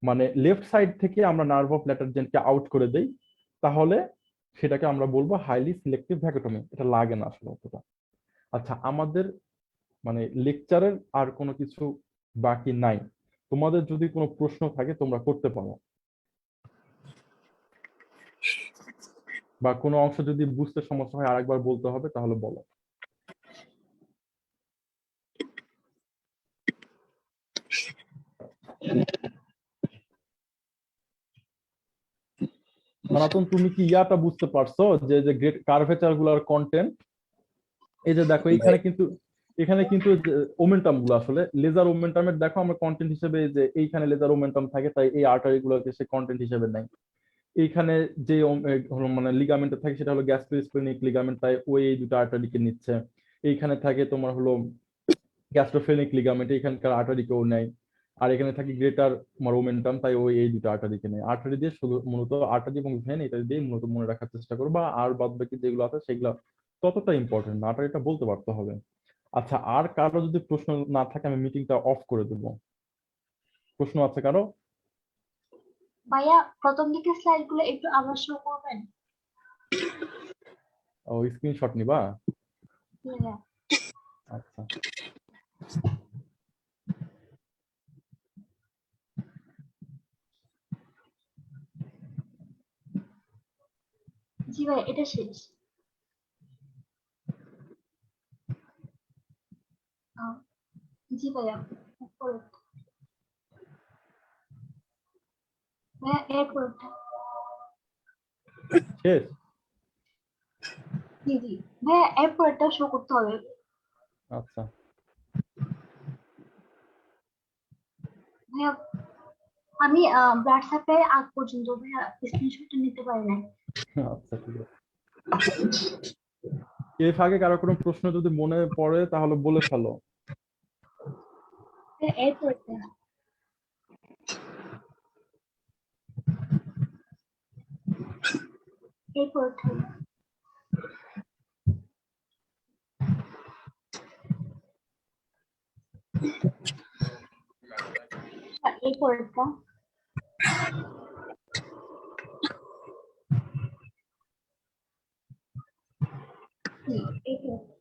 মানে লেফট সাইড থেকে আমরা নার্ভ অফ ল্যাটারজেন্টকে আউট করে দেই, তাহলে সেটাকে আমরা বলবো হাইলি সিলেক্টিভ ভ্যাগোটমি। এটা লাগে না আসলে অতটা। আচ্ছা, আমাদের মানে লেকচারের আর কোনো কিছু বাকি নাই। তোমাদের যদি কোনো প্রশ্ন থাকে তোমরা করতে পারো, বা কোনো অংশ যদি বুঝতে সমস্যা হয় আরেকবার বলতে হবে তাহলে বলো। সনাতন, তুমি কি ইয়াটা বুঝতে পারছো যে যে গ্রেট কার্ভেচার গুলার কন্টেন্ট? এই যে দেখো এখানে কিন্তু ওমেন্টাম গুলো আসলে লেজার ওমেন্টামের, দেখো আমরা কন্টেন্ট হিসেবে যে এইখানে লেজার ওমেন্টাম থাকে, তাই এই আর্টারি গুলোকে সে কন্টেন্ট হিসেবে নেয়। এইখানে যে মানে লিগামেন্টটা থাকে সেটা হলো গ্যাস্ট্রোস্পেনিক লিগামেন্ট, তাই ওই এই দুটো আর্টারিকে নিচ্ছে। এইখানে থাকে তোমার হলো গ্যাস্ট্রোফেনিক লিগামেন্ট, এইখানকার আর্টারিকেও নেয়। আর এখানে থাকে গ্রেটার মোমেন্টাম, তাই ওই এই দুটো আর্টারিকে নেয়। আর্টারি দিয়ে শুধু মূলত আর্টারি এবং ভেন এটা দিয়ে মূলত মনে রাখার চেষ্টা করবো, আর বাদ বাকি যেগুলো আছে সেগুলো ততটা ইম্পর্টেন্ট না, আর্টারিটা বলতে পারতে হবে। আচ্ছা, আর কারো যদি প্রশ্ন না থাকে আমি মিটিংটা অফ করে দেবো। প্রশ্ন আছে কারো? ভাইয়া প্রথম দিকে স্লাইড গুলো একটু আবার শো করবেন? ও, স্ক্রিনশট নিবা? হ্যাঁ। আচ্ছা, জি ভাই, এটা শেষ। জি ভাইয়া, পরেরটা। ভাইয়া এরপরটা। শেষ? জি জি ভাইয়া, এরপরটা শো করতে হবে। আচ্ছা, ভাইয়া আমি ব্লাড সাপ্লাই আগ পর্যন্ত ভাইয়া স্ক্রিনশটটা নিতে পারি নাই। আচ্ছা, ঠিক আছে। এর ফাঁকে কারো কোনো প্রশ্ন যদি মনে পড়ে তাহলে বলে ফেলো। ভাইয়া এরপরটা। এরপরটা। এরপরটা। জি, এরপরটা।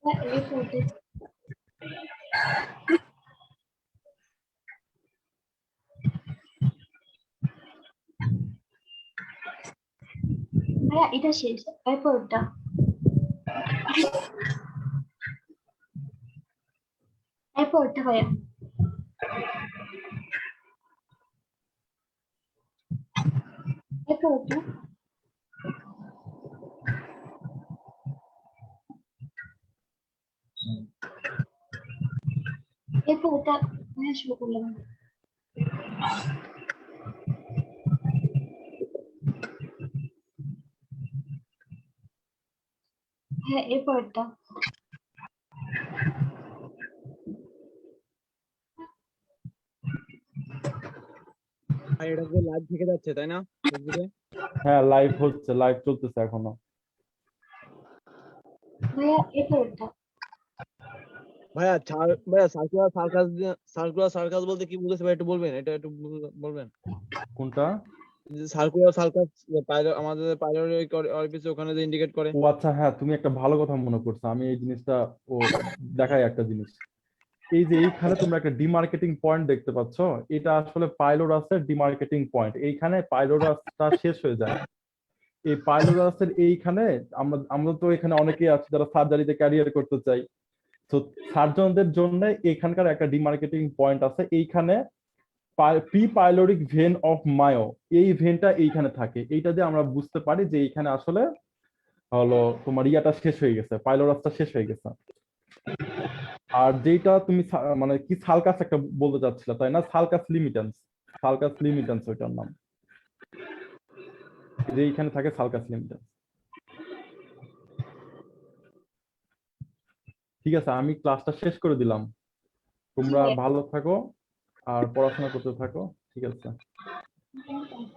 ভাইয়া এরপরটা। ভাইয়া এটা শেষ, এরপরটা। এরপরটা ভাইয়া। এরপরটা। এরপরটা ভাইয়া শুরু করলাম। হ্যাঁ, এরপরটা। আর এটা তো লাইভ থেকে যাচ্ছে তাই না ফেসবুকে? হ্যাঁ, লাইভ হচ্ছে, লাইভ চলতেছে এখনো। ভাইয়া এরপরটা। ভাইয়া সার্কুলার সার্কাস বলতে কি বুঝেছে ভাই, একটু বলবেন? এটা একটু বলবেন। কোনটা? সার্কুলার সার্কাস আমাদের পাইলট অফিসে ওখানে যে ইন্ডিকেট করে। ও আচ্ছা, হ্যাঁ, তুমি একটা ভালো কথা মনে করছো। আমি এই জিনিসটা ও দেখাই একটা জিনিস। এই যে এইখানে তোমরা একটা ডিমার্কেটিং পয়েন্ট দেখতে পাচ্ছ, এটা আসলে পাইলোরাসের ডিমার্কেটিং পয়েন্ট। এইখানে পাইলোরাসটা শেষ হয়ে যায়। এই পাইলোরাসের এইখানে আমরা তো এখানে অনেকেই আছে যারা সার্জারিতে ক্যারিয়ার করতে চাই। তো সার্জনদের জন্য এখানকার একটা ডিমার্কেটিং পয়েন্ট আছে। এইখানে prepyloric vein of Mayo, এই ভেনটা এইখানে থাকে। এইটা দিয়ে আমরা বুঝতে পারি যে এইখানে আসলে হলো তোমার ইয়াটা শেষ হয়ে গেছে, পাইলোরাসটা শেষ হয়ে গেছে। আর যেটা তুমি মানে কি সালকাস একটা বলতে চাচ্ছিলা তাই না? সালকাস লিমিটেন্স ওইটার নাম, যে এইখানে থাকে সালকাস লিমিটেন্স। ঠিক আছে, আমি ক্লাসটা শেষ করে দিলাম, তোমরা ভালো থাকো আর পড়াশোনা করতে থাকো। ঠিক আছে। Thank you.